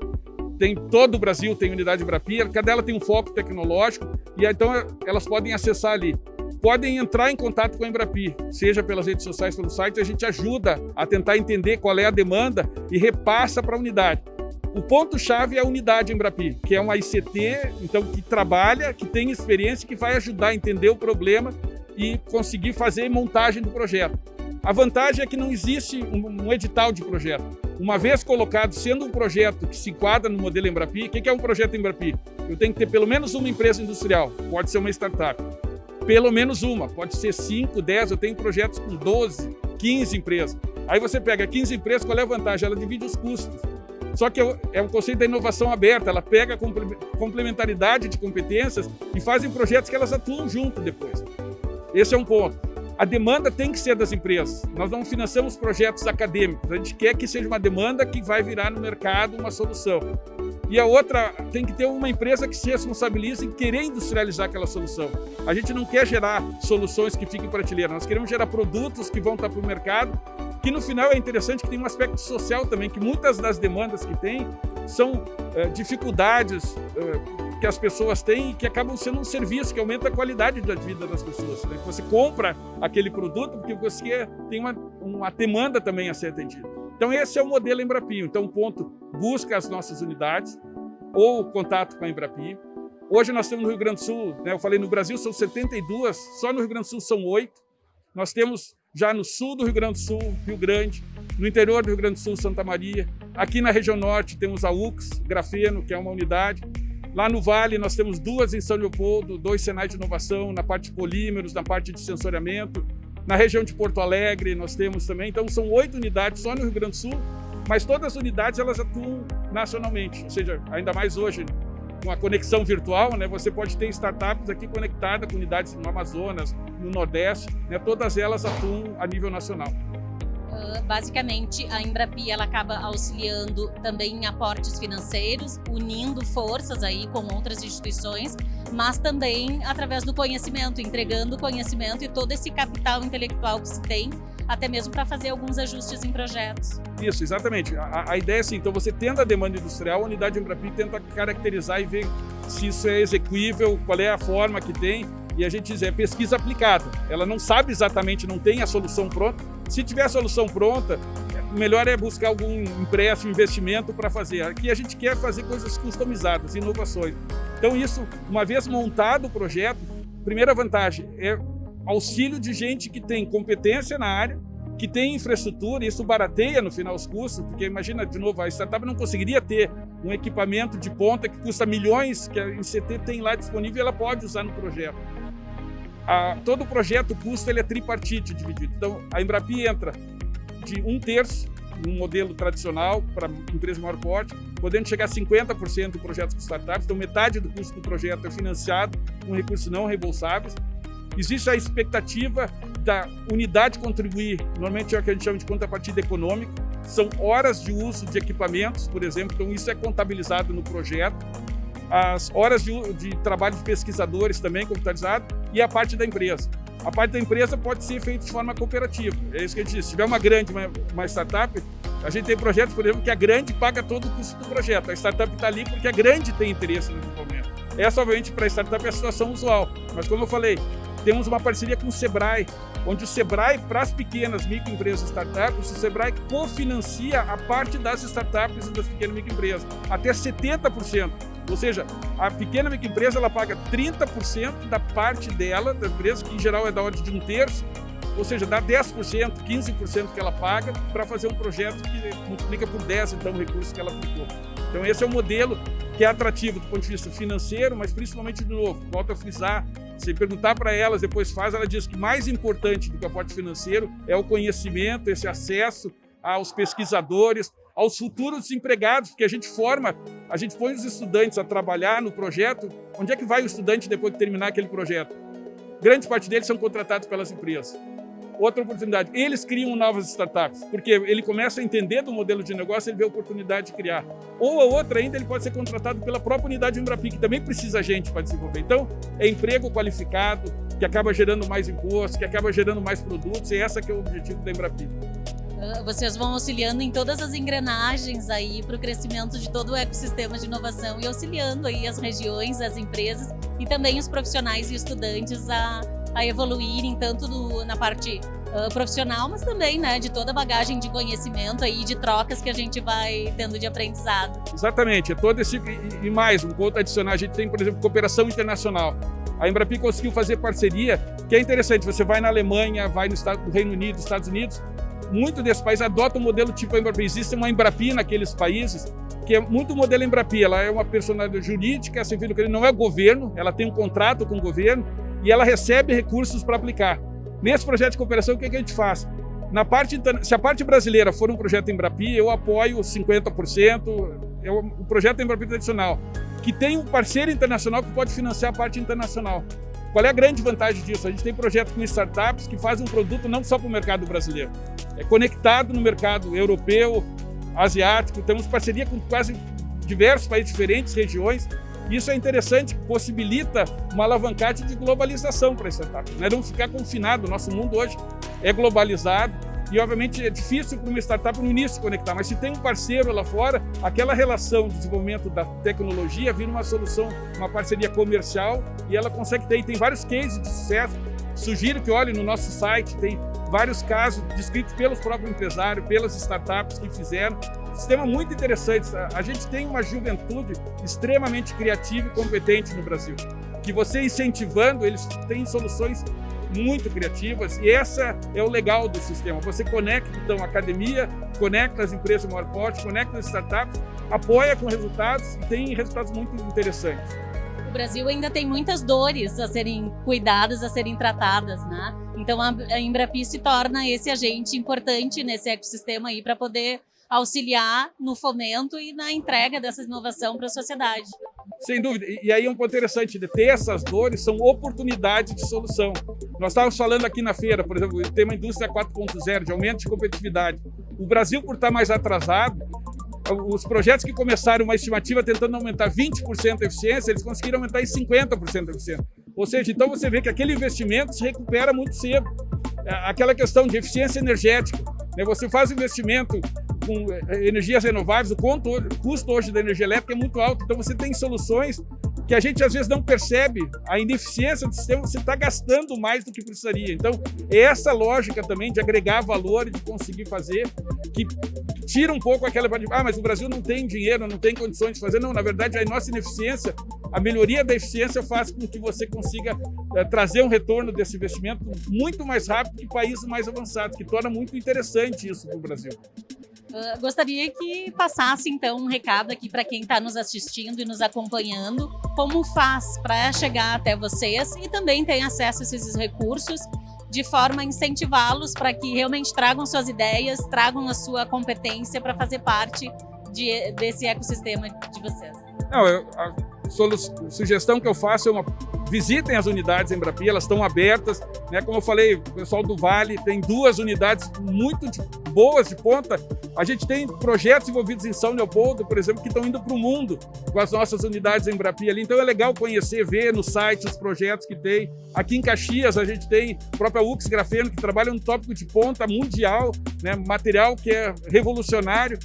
Tem todo o Brasil tem unidade Embrapi, cada ela tem um foco tecnológico, e então elas podem acessar ali. Podem entrar em contato com a Embrapi, seja pelas redes sociais, pelo site, a gente ajuda a tentar entender qual é a demanda e repassa para a unidade. O ponto-chave é a unidade Embrapi, que é uma ICT, então, que trabalha, que tem experiência, que vai ajudar a entender o problema e conseguir fazer montagem do projeto. A vantagem é que não existe um edital de projeto. Uma vez colocado, sendo um projeto que se enquadra no modelo Embrapi, o que é um projeto Embrapi? Eu tenho que ter pelo menos uma empresa industrial, pode ser uma startup. Pelo menos uma, pode ser 5, 10, eu tenho projetos com 12, 15 empresas. Aí você pega 15 empresas, qual é a vantagem? Ela divide os custos. Só que é um conceito da inovação aberta, ela pega a complementaridade de competências e fazem projetos que elas atuam junto depois. Esse é um ponto. A demanda tem que ser das empresas. Nós não financiamos projetos acadêmicos. A gente quer que seja uma demanda que vai virar no mercado uma solução. E a outra, tem que ter uma empresa que se responsabilize em querer industrializar aquela solução. A gente não quer gerar soluções que fiquem em prateleira. Nós queremos gerar produtos que vão estar para o mercado, que no final é interessante que tem um aspecto social também, que muitas das demandas que tem são dificuldades que as pessoas têm e que acabam sendo um serviço que aumenta a qualidade da vida das pessoas. Né? Você compra aquele produto porque você tem uma demanda também a ser atendida. Então esse é o modelo Embrapi. Então ponto, busca as nossas unidades ou contato com a Embrapi. Hoje nós temos no Rio Grande do Sul, né? Eu falei no Brasil são 72, só no Rio Grande do Sul são 8. Nós temos já no sul do Rio Grande do Sul, Rio Grande, no interior do Rio Grande do Sul, Santa Maria. Aqui na região norte temos a UX, Grafeno, que é uma unidade. Lá no Vale nós temos 2 em São Leopoldo, 2 Senai de inovação, na parte de polímeros, na parte de sensoriamento. Na região de Porto Alegre nós temos também, então são 8 unidades só no Rio Grande do Sul, mas todas as unidades elas atuam nacionalmente, ou seja, ainda mais hoje com a conexão virtual, né, você pode ter startups aqui conectadas com unidades no Amazonas, no Nordeste, né, todas elas atuam a nível nacional. Basicamente, a Embrapi ela acaba auxiliando também em aportes financeiros, unindo forças aí com outras instituições, mas também através do conhecimento, entregando conhecimento e todo esse capital intelectual que se tem, até mesmo para fazer alguns ajustes em projetos. Isso, exatamente. A ideia é assim, então você tendo a demanda industrial, a unidade Embrapi tenta caracterizar e ver se isso é execuível, qual é a forma que tem, e a gente diz, é pesquisa aplicada. Ela não sabe exatamente, não tem a solução pronta. Se tiver a solução pronta, o melhor é buscar algum empréstimo, investimento para fazer. Aqui a gente quer fazer coisas customizadas, inovações. Então isso, uma vez montado o projeto, primeira vantagem é auxílio de gente que tem competência na área, que tem infraestrutura, e isso barateia no final os custos, porque imagina, de novo, a startup não conseguiria ter um equipamento de ponta que custa milhões, que a ICT tem lá disponível e ela pode usar no projeto. Todo o projeto, o custo ele é tripartite dividido. Então, a Embrapi entra de 1/3 num modelo tradicional para empresa de maior porte, podendo chegar a 50% de projetos com startups. Então, metade do custo do projeto é financiado com recursos não reembolsáveis. Existe a expectativa da unidade contribuir, normalmente é o que a gente chama de contrapartida econômica, são horas de uso de equipamentos, por exemplo, então isso é contabilizado no projeto. As horas de trabalho de pesquisadores também contabilizado e a parte da empresa. A parte da empresa pode ser feita de forma cooperativa. É isso que a gente diz. Se tiver uma grande, uma startup, a gente tem projetos, por exemplo, que a grande paga todo o custo do projeto. A startup está ali porque a grande tem interesse no desenvolvimento. Essa, obviamente, para a startup é a situação usual. Mas, como eu falei, temos uma parceria com o Sebrae, onde o Sebrae, para as pequenas microempresas e startups, o Sebrae cofinancia a parte das startups e das pequenas microempresas, até 70%. Ou seja, a pequena microempresa ela paga 30% da parte dela, da empresa, que em geral é da ordem de 1/3, ou seja, dá 10%, 15% que ela paga para fazer um projeto que multiplica por 10, então, o recurso que ela aplicou. Então, esse é um modelo que é atrativo do ponto de vista financeiro, mas principalmente, de novo, volto a frisar, se perguntar para elas, depois ela diz que mais importante do que o aporte financeiro é o conhecimento, esse acesso aos pesquisadores, aos futuros empregados, porque a gente põe os estudantes a trabalhar no projeto. Onde é que vai o estudante depois de terminar aquele projeto? Grande parte deles são contratados pelas empresas. Outra oportunidade, eles criam novas startups, porque ele começa a entender do modelo de negócio, ele vê a oportunidade de criar. Ou a outra ainda, ele pode ser contratado pela própria unidade Embrapi, que também precisa gente para desenvolver. Então, é emprego qualificado, que acaba gerando mais imposto, que acaba gerando mais produtos, e essa que é o objetivo da Embrapi. Vocês vão auxiliando em todas as engrenagens aí para o crescimento de todo o ecossistema de inovação e auxiliando aí as regiões, as empresas e também os profissionais e estudantes a evoluírem tanto na parte profissional, mas também, né, de toda a bagagem de conhecimento aí, de trocas que a gente vai tendo de aprendizado. Exatamente, todo esse e mais, um ponto adicional, a gente tem, por exemplo, cooperação internacional. A Embrapi conseguiu fazer parceria, que é interessante, você vai na Alemanha, vai no Reino Unido, Estados Unidos, muito desses países adotam o modelo tipo Embrapi. Existe uma Embrapi naqueles países, que é muito o modelo Embrapi. Ela é uma personalidade jurídica, sem fim lucrativo, não é governo, ela tem um contrato com o governo e ela recebe recursos para aplicar. Nesse projeto de cooperação, o que a gente faz? Se a parte brasileira for um projeto Embrapi, eu apoio 50%, é o projeto Embrapi tradicional, que tem um parceiro internacional que pode financiar a parte internacional. Qual é a grande vantagem disso? A gente tem projetos com startups que fazem um produto não só para o mercado brasileiro, é conectado no mercado europeu, asiático, temos parceria com quase diversos países diferentes, regiões. Isso é interessante, possibilita uma alavancagem de globalização para a startup, né? Não ficar confinado. O nosso mundo hoje é globalizado e, obviamente, é difícil para uma startup no início conectar, mas se tem um parceiro lá fora, aquela relação de desenvolvimento da tecnologia vira uma solução, uma parceria comercial e ela consegue ter. E tem vários cases de sucesso. Sugiro que olhem no nosso site, tem vários casos descritos pelos próprios empresários, pelas startups que fizeram. Sistema muito interessante. A gente tem uma juventude extremamente criativa e competente no Brasil, que você incentivando, eles têm soluções muito criativas e essa é o legal do sistema. Você conecta, então, a academia, conecta as empresas de maior porte, conecta as startups, apoia com resultados e tem resultados muito interessantes. O Brasil ainda tem muitas dores a serem cuidadas, a serem tratadas, né? Então a Embrapi se torna esse agente importante nesse ecossistema aí para poder auxiliar no fomento e na entrega dessa inovação para a sociedade. Sem dúvida. E aí é um ponto interessante de ter essas dores, são oportunidades de solução. Nós estávamos falando aqui na feira, por exemplo, o tema indústria 4.0, de aumento de competitividade. O Brasil, por estar mais atrasado, os projetos que começaram uma estimativa tentando aumentar 20% a eficiência, eles conseguiram aumentar em 50% a eficiência. Ou seja, então você vê que aquele investimento se recupera muito cedo. Aquela questão de eficiência energética, né? Você faz investimento com energias renováveis, o custo hoje da energia elétrica é muito alto, então você tem soluções que a gente às vezes não percebe a ineficiência do sistema, você está gastando mais do que precisaria. Então, é essa lógica também de agregar valor e de conseguir fazer, que tira um pouco aquela... mas o Brasil não tem dinheiro, não tem condições de fazer. Não, na verdade, a nossa ineficiência, a melhoria da eficiência faz com que você consiga trazer um retorno desse investimento muito mais rápido que países mais avançados, que torna muito interessante isso para o Brasil. Gostaria que passasse, então, um recado aqui para quem está nos assistindo e nos acompanhando, como faz para chegar até vocês e também tem acesso a esses recursos, de forma a incentivá-los para que realmente tragam suas ideias, tragam a sua competência para fazer parte desse ecossistema de vocês. Não, a sugestão que eu faço é visitem as unidades Embrapi, elas estão abertas, né? Como eu falei, o pessoal do Vale tem 2 unidades muito boas de ponta. A gente tem projetos envolvidos em São Leopoldo, por exemplo, que estão indo para o mundo com as nossas unidades Embrapi ali. Então é legal conhecer, ver no site os projetos que tem. Aqui em Caxias a gente tem a própria UX Grafeno, que trabalha um tópico de ponta mundial, né? Material que é revolucionário.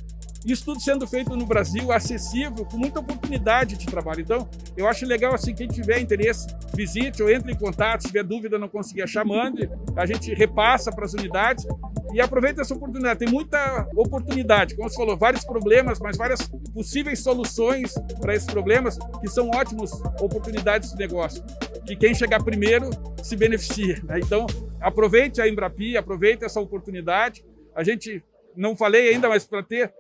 Isso tudo sendo feito no Brasil, acessível, com muita oportunidade de trabalho. Então, eu acho legal, assim, quem tiver interesse, visite ou entre em contato, se tiver dúvida, não conseguir achar, mande, a gente repassa para as unidades e aproveita essa oportunidade. Tem muita oportunidade, como você falou, vários problemas, mas várias possíveis soluções para esses problemas, que são ótimas oportunidades de negócio. Que quem chegar primeiro se beneficia, né? Então, aproveite a Embrapi, aproveite essa oportunidade. A gente, não falei ainda, mas para ter...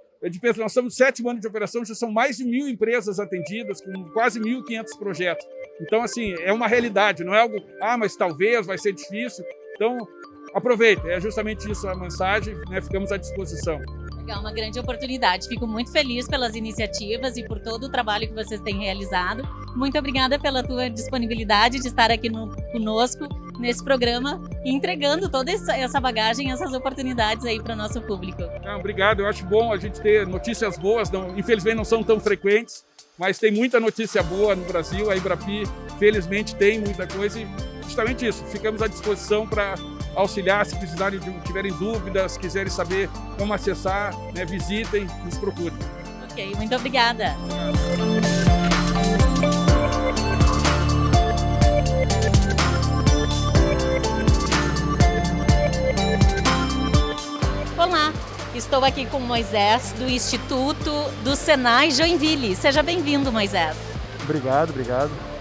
nós estamos no 7º ano de operação, já são mais de 1.000 empresas atendidas, com quase 1.500 projetos. Então, assim, é uma realidade, não é algo, mas talvez vai ser difícil. Então, aproveita, é justamente isso a mensagem, né? Ficamos à disposição. Legal, uma grande oportunidade. Fico muito feliz pelas iniciativas e por todo o trabalho que vocês têm realizado. Muito obrigada pela tua disponibilidade de estar aqui conosco nesse programa e entregando toda essa bagagem, essas oportunidades aí para o nosso público. Obrigado, eu acho bom a gente ter notícias boas, infelizmente não são tão frequentes, mas tem muita notícia boa no Brasil. A Embrapi, felizmente, tem muita coisa e justamente isso, ficamos à disposição para auxiliar, se precisarem, tiverem dúvidas, quiserem saber como acessar, né, visitem, nos procurem. Ok, muito obrigada. Olá, estou aqui com o Moisés, do Instituto do Senai Joinville. Seja bem-vindo, Moisés. Obrigado.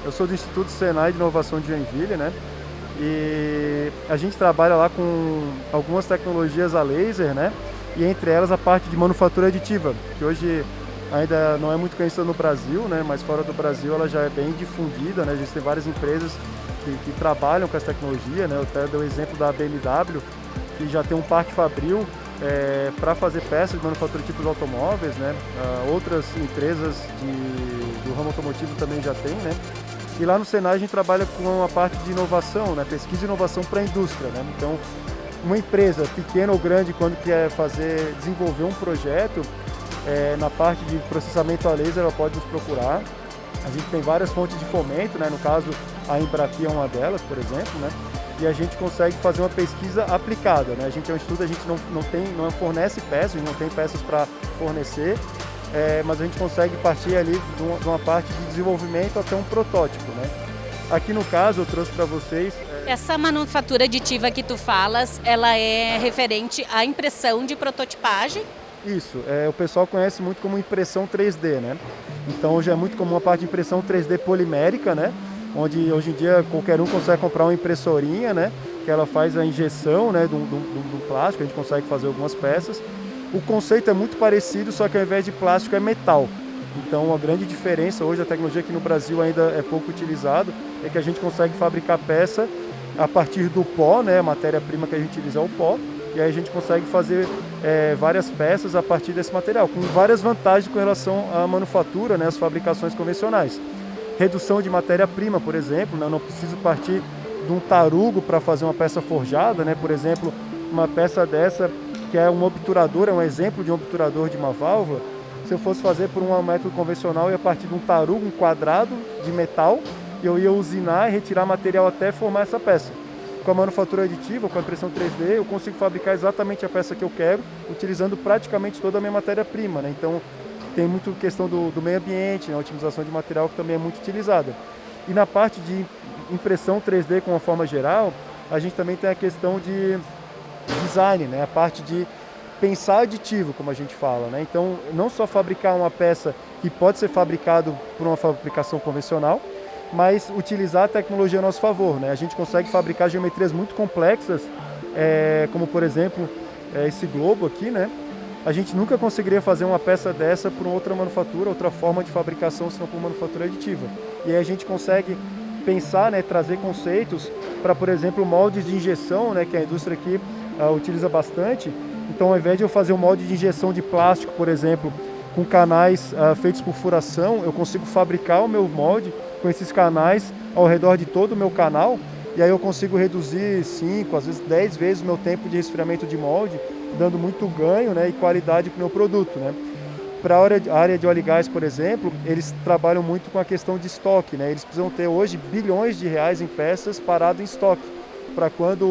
Eu sou do Instituto Senai de Inovação de Joinville, né? E a gente trabalha lá com algumas tecnologias a laser, né? E entre elas a parte de manufatura aditiva, que hoje ainda não é muito conhecida no Brasil, né? Mas fora do Brasil ela já é bem difundida, né? A gente tem várias empresas que trabalham com essa tecnologia, né? Eu até dei o exemplo da BMW, que já tem um parque fabril para fazer peças de manufatura de tipos automóveis, né? Outras empresas do ramo automotivo também já tem, né? E lá no Senai a gente trabalha com a parte de inovação, né? Pesquisa e inovação para a indústria, né? Então, uma empresa pequena ou grande, quando quer desenvolver um projeto, na parte de processamento a laser, ela pode nos procurar. A gente tem várias fontes de fomento, né? No caso, a Embrapi é uma delas, por exemplo, né? E a gente consegue fazer uma pesquisa aplicada, né? A gente é um instituto, a gente não fornece peças, a gente não tem peças para fornecer, mas a gente consegue partir ali de uma parte de desenvolvimento até um protótipo, né? Aqui no caso eu trouxe para vocês... Essa manufatura aditiva que tu falas, ela é referente à impressão de prototipagem? Isso, o pessoal conhece muito como impressão 3D, né? Então hoje é muito comum a parte de impressão 3D polimérica, né? Onde hoje em dia qualquer um consegue comprar uma impressorinha, né? Que ela faz a injeção, né, do plástico, a gente consegue fazer algumas peças. O conceito é muito parecido, só que ao invés de plástico é metal. Então a grande diferença hoje, a tecnologia aqui no Brasil ainda é pouco utilizada, é que a gente consegue fabricar peça a partir do pó, né? A matéria-prima que a gente utiliza é o pó, e aí a gente consegue fazer várias peças a partir desse material, com várias vantagens com relação à manufatura, né? As fabricações convencionais. redução de matéria-prima, por exemplo, né? Eu não preciso partir de um tarugo para fazer uma peça forjada, né? Por exemplo, uma peça dessa que é um obturador, é um exemplo de um obturador de uma válvula. Se eu fosse fazer por um método convencional, eu ia partir de um tarugo, um quadrado de metal, e eu ia usinar e retirar material até formar essa peça. Com a manufatura aditiva, com a impressão 3D, eu consigo fabricar exatamente a peça que eu quero, utilizando praticamente toda a minha matéria-prima, né? Então, tem muito questão do meio ambiente, né? A otimização de material que também é muito utilizada. E na parte de impressão 3D com uma forma geral, a gente também tem a questão de design, né? A parte de pensar aditivo, como a gente fala, né? Então, não só fabricar uma peça que pode ser fabricado por uma fabricação convencional, mas utilizar a tecnologia a nosso favor, né? A gente consegue fabricar geometrias muito complexas, como por exemplo esse globo aqui, né? A gente nunca conseguiria fazer uma peça dessa por outra manufatura, outra forma de fabricação, senão por manufatura aditiva. E aí a gente consegue pensar, né, trazer conceitos para, por exemplo, moldes de injeção, né, que a indústria aqui utiliza bastante. Então, ao invés de eu fazer um molde de injeção de plástico, por exemplo, com canais feitos por furação, eu consigo fabricar o meu molde com esses canais ao redor de todo o meu canal, e aí eu consigo reduzir 5, às vezes 10 vezes o meu tempo de resfriamento de molde, dando muito ganho, né, e qualidade para o meu produto, né. Para a área de óleo e gás, por exemplo, eles trabalham muito com a questão de estoque, né. Eles precisam ter hoje bilhões de reais em peças parado em estoque, para quando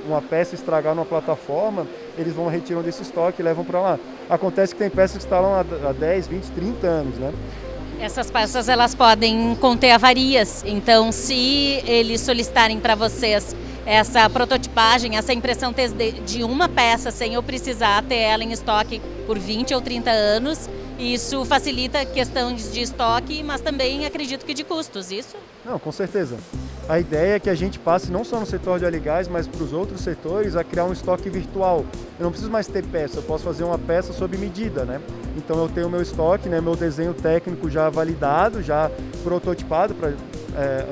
uma peça estragar numa plataforma, eles vão retirar desse estoque e levam para lá. Acontece que tem peças que estão lá há 10, 20, 30 anos, né. Essas peças elas podem conter avarias, então se eles solicitarem para vocês essa prototipagem, essa impressão 3D de uma peça sem eu precisar ter ela em estoque por 20 ou 30 anos, isso facilita a questão de estoque, mas também acredito que de custos, isso? Não, com certeza. A ideia é que a gente passe não só no setor de óleo e gás, mas para os outros setores a criar um estoque virtual. Eu não preciso mais ter peça, eu posso fazer uma peça sob medida, né? Então eu tenho meu estoque, né, meu desenho técnico já validado, já prototipado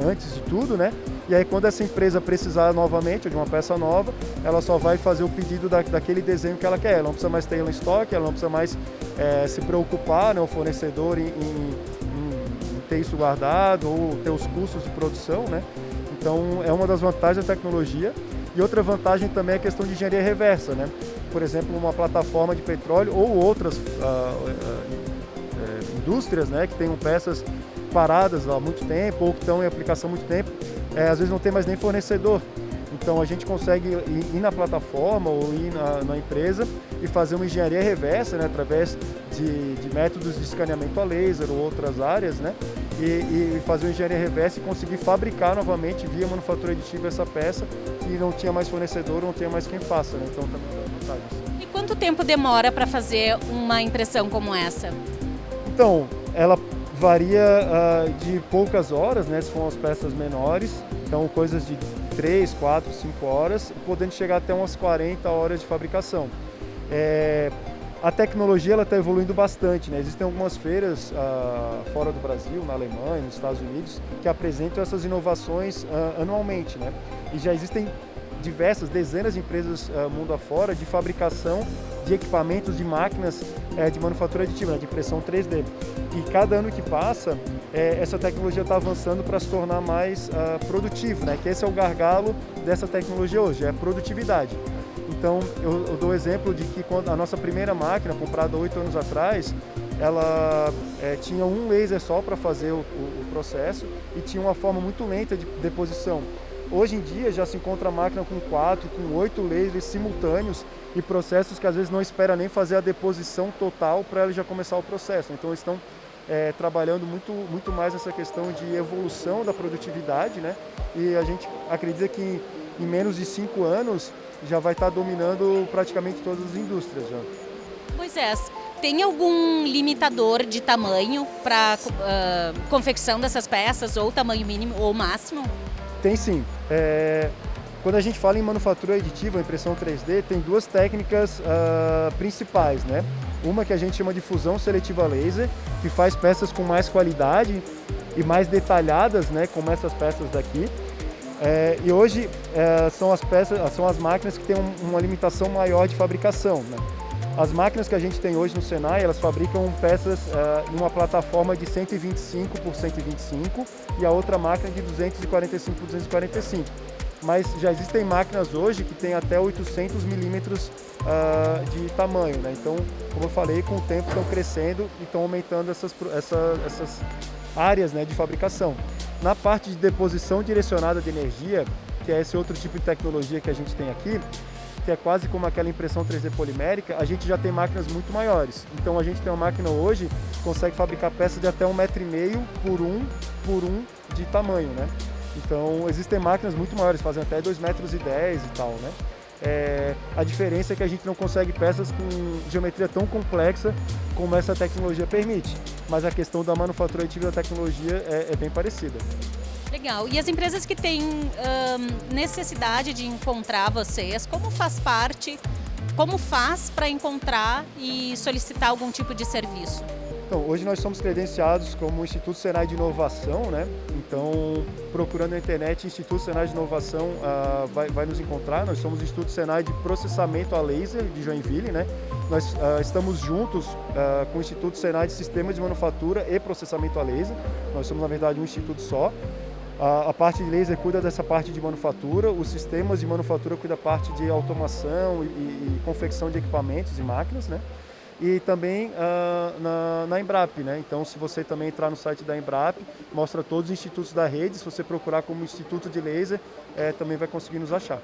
antes de tudo, né? E aí quando essa empresa precisar novamente de uma peça nova, ela só vai fazer o pedido daquele desenho que ela quer. Ela não precisa mais ter ela em estoque, ela não precisa mais se preocupar, né, o fornecedor em ter isso guardado ou ter os custos de produção, né? Então é uma das vantagens da tecnologia. E outra vantagem também é a questão de engenharia reversa, né? Por exemplo, uma plataforma de petróleo ou outras indústrias, né, que tenham peças paradas há muito tempo ou que estão em aplicação há muito tempo, às vezes não tem mais nem fornecedor. Então a gente consegue ir na plataforma ou ir na empresa e fazer uma engenharia reversa, né, através de métodos de escaneamento a laser ou outras áreas, né, e fazer uma engenharia reversa e conseguir fabricar novamente via manufatura aditiva essa peça que não tinha mais fornecedor, não tinha mais quem faça, né, então também dá vantagens. E quanto tempo demora para fazer uma impressão como essa? Então, ela varia de poucas horas, né, se for as peças menores, então coisas de 3, 4, 5 horas, podendo chegar até umas 40 horas de fabricação. A tecnologia está evoluindo bastante, né? Existem algumas feiras fora do Brasil, na Alemanha, nos Estados Unidos, que apresentam essas inovações anualmente, né? E já existem dezenas de empresas mundo afora de fabricação de equipamentos, de máquinas de manufatura aditiva, né, de impressão 3D. E cada ano que passa, essa tecnologia está avançando para se tornar mais produtivo, né, que esse é o gargalo dessa tecnologia hoje, é a produtividade. Então, eu dou o exemplo de que quando a nossa primeira máquina, comprada 8 anos atrás, ela tinha um laser só para fazer o processo e tinha uma forma muito lenta de deposição. Hoje em dia já se encontra a máquina com 4, com 8 lasers simultâneos e processos que às vezes não espera nem fazer a deposição total para ela já começar o processo. Então eles estão trabalhando muito mais essa questão de evolução da produtividade, né? E a gente acredita que em menos de 5 anos já vai estar dominando praticamente todas as indústrias. Já. Moisés, tem algum limitador de tamanho para confecção dessas peças, ou tamanho mínimo ou máximo? Tem sim. Quando a gente fala em manufatura aditiva, impressão 3D, tem duas técnicas principais, né? Uma que a gente chama de fusão seletiva laser, que faz peças com mais qualidade e mais detalhadas, né? Como essas peças daqui. E hoje são as máquinas que têm uma limitação maior de fabricação, né? As máquinas que a gente tem hoje no Senai, elas fabricam peças em uma plataforma de 125 por 125 e a outra máquina de 245 por 245. Mas já existem máquinas hoje que têm até 800 milímetros de tamanho, né? Então, como eu falei, com o tempo estão crescendo e estão aumentando essas áreas, né, de fabricação. Na parte de deposição direcionada de energia, que é esse outro tipo de tecnologia que a gente tem aqui, que é quase como aquela impressão 3D polimérica, a gente já tem máquinas muito maiores. Então a gente tem uma máquina hoje que consegue fabricar peças de até 1,5 m por 1 de tamanho, né? Então existem máquinas muito maiores, fazem até 2,10 m e tal, né? A diferença é que a gente não consegue peças com geometria tão complexa como essa tecnologia permite, mas a questão da manufatura aditiva da tecnologia é bem parecida. Legal. E as empresas que têm necessidade de encontrar vocês, como faz para encontrar e solicitar algum tipo de serviço? Então, hoje nós somos credenciados como Instituto Senai de Inovação, né? Então, procurando na internet, Instituto Senai de Inovação vai nos encontrar. Nós somos o Instituto Senai de Processamento a Laser de Joinville, né? Nós estamos juntos com o Instituto Senai de Sistemas de Manufatura e Processamento a Laser. Nós somos, na verdade, um instituto só. A parte de laser cuida dessa parte de manufatura, os sistemas de manufatura cuida da parte de automação e confecção de equipamentos e máquinas, né? E também na Embrap, né? Então, se você também entrar no site da Embrap, mostra todos os institutos da rede. Se você procurar como Instituto de Laser, também vai conseguir nos achar.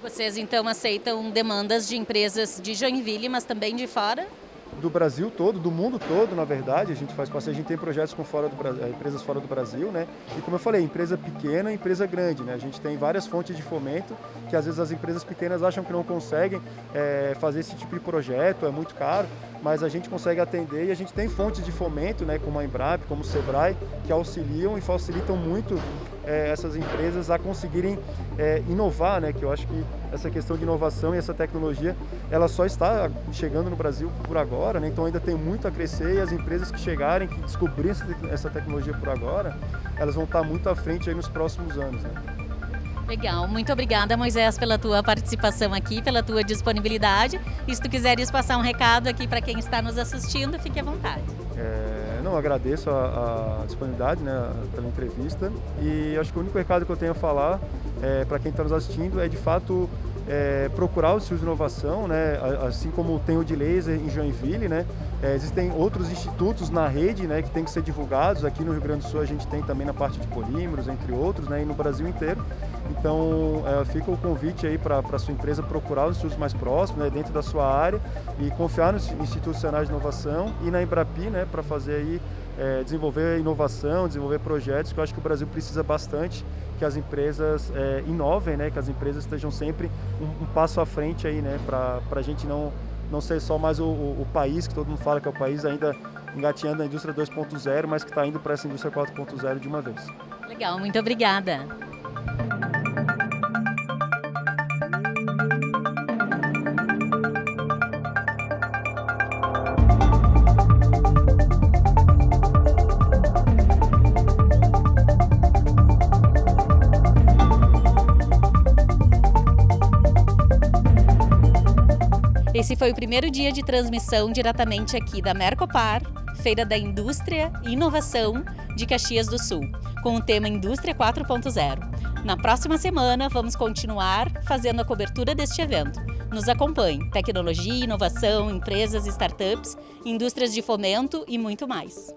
Vocês, então, aceitam demandas de empresas de Joinville, mas também de fora? Do Brasil todo, do mundo todo, na verdade. A gente faz parceria, a gente tem projetos com empresas fora do Brasil, né? E como eu falei, empresa pequena e empresa grande, né? A gente tem várias fontes de fomento que às vezes as empresas pequenas acham que não conseguem fazer esse tipo de projeto, é muito caro, mas a gente consegue atender e a gente tem fontes de fomento, né? Como a Embrap, como o Sebrae, que auxiliam e facilitam muito essas empresas a conseguirem inovar, né? Que eu acho que essa questão de inovação e essa tecnologia, ela só está chegando no Brasil por agora, né? Então ainda tem muito a crescer e as empresas que chegarem, que descobrirem essa tecnologia por agora, elas vão estar muito à frente aí nos próximos anos, né? Legal, muito obrigada, Moisés, pela tua participação aqui, pela tua disponibilidade. E se tu quiseres passar um recado aqui para quem está nos assistindo, fique à vontade. Não, agradeço a disponibilidade, né, pela entrevista, e acho que o único recado que eu tenho a falar para quem está nos assistindo é de fato procurar os institutos de inovação, né, assim como tem o de laser em Joinville, né, existem outros institutos na rede, né, que tem que ser divulgados. Aqui no Rio Grande do Sul a gente tem também na parte de polímeros, entre outros, né, e no Brasil inteiro. Então fica o convite aí para a sua empresa procurar os institutos mais próximos, né, dentro da sua área, e confiar no Instituto Senai de Inovação e na Embrapi, né, para fazer aí desenvolver inovação, desenvolver projetos, que eu acho que o Brasil precisa bastante que as empresas inovem, né, que as empresas estejam sempre um passo à frente aí, né, para a gente não ser só mais o país que todo mundo fala que é o país ainda engatinhando na indústria 2.0, mas que está indo para essa indústria 4.0 de uma vez. Legal, muito obrigada. Esse foi o primeiro dia de transmissão diretamente aqui da Mercopar, Feira da Indústria e Inovação de Caxias do Sul, com o tema Indústria 4.0. Na próxima semana, vamos continuar fazendo a cobertura deste evento. Nos acompanhe. Tecnologia, inovação, empresas, startups, indústrias de fomento e muito mais.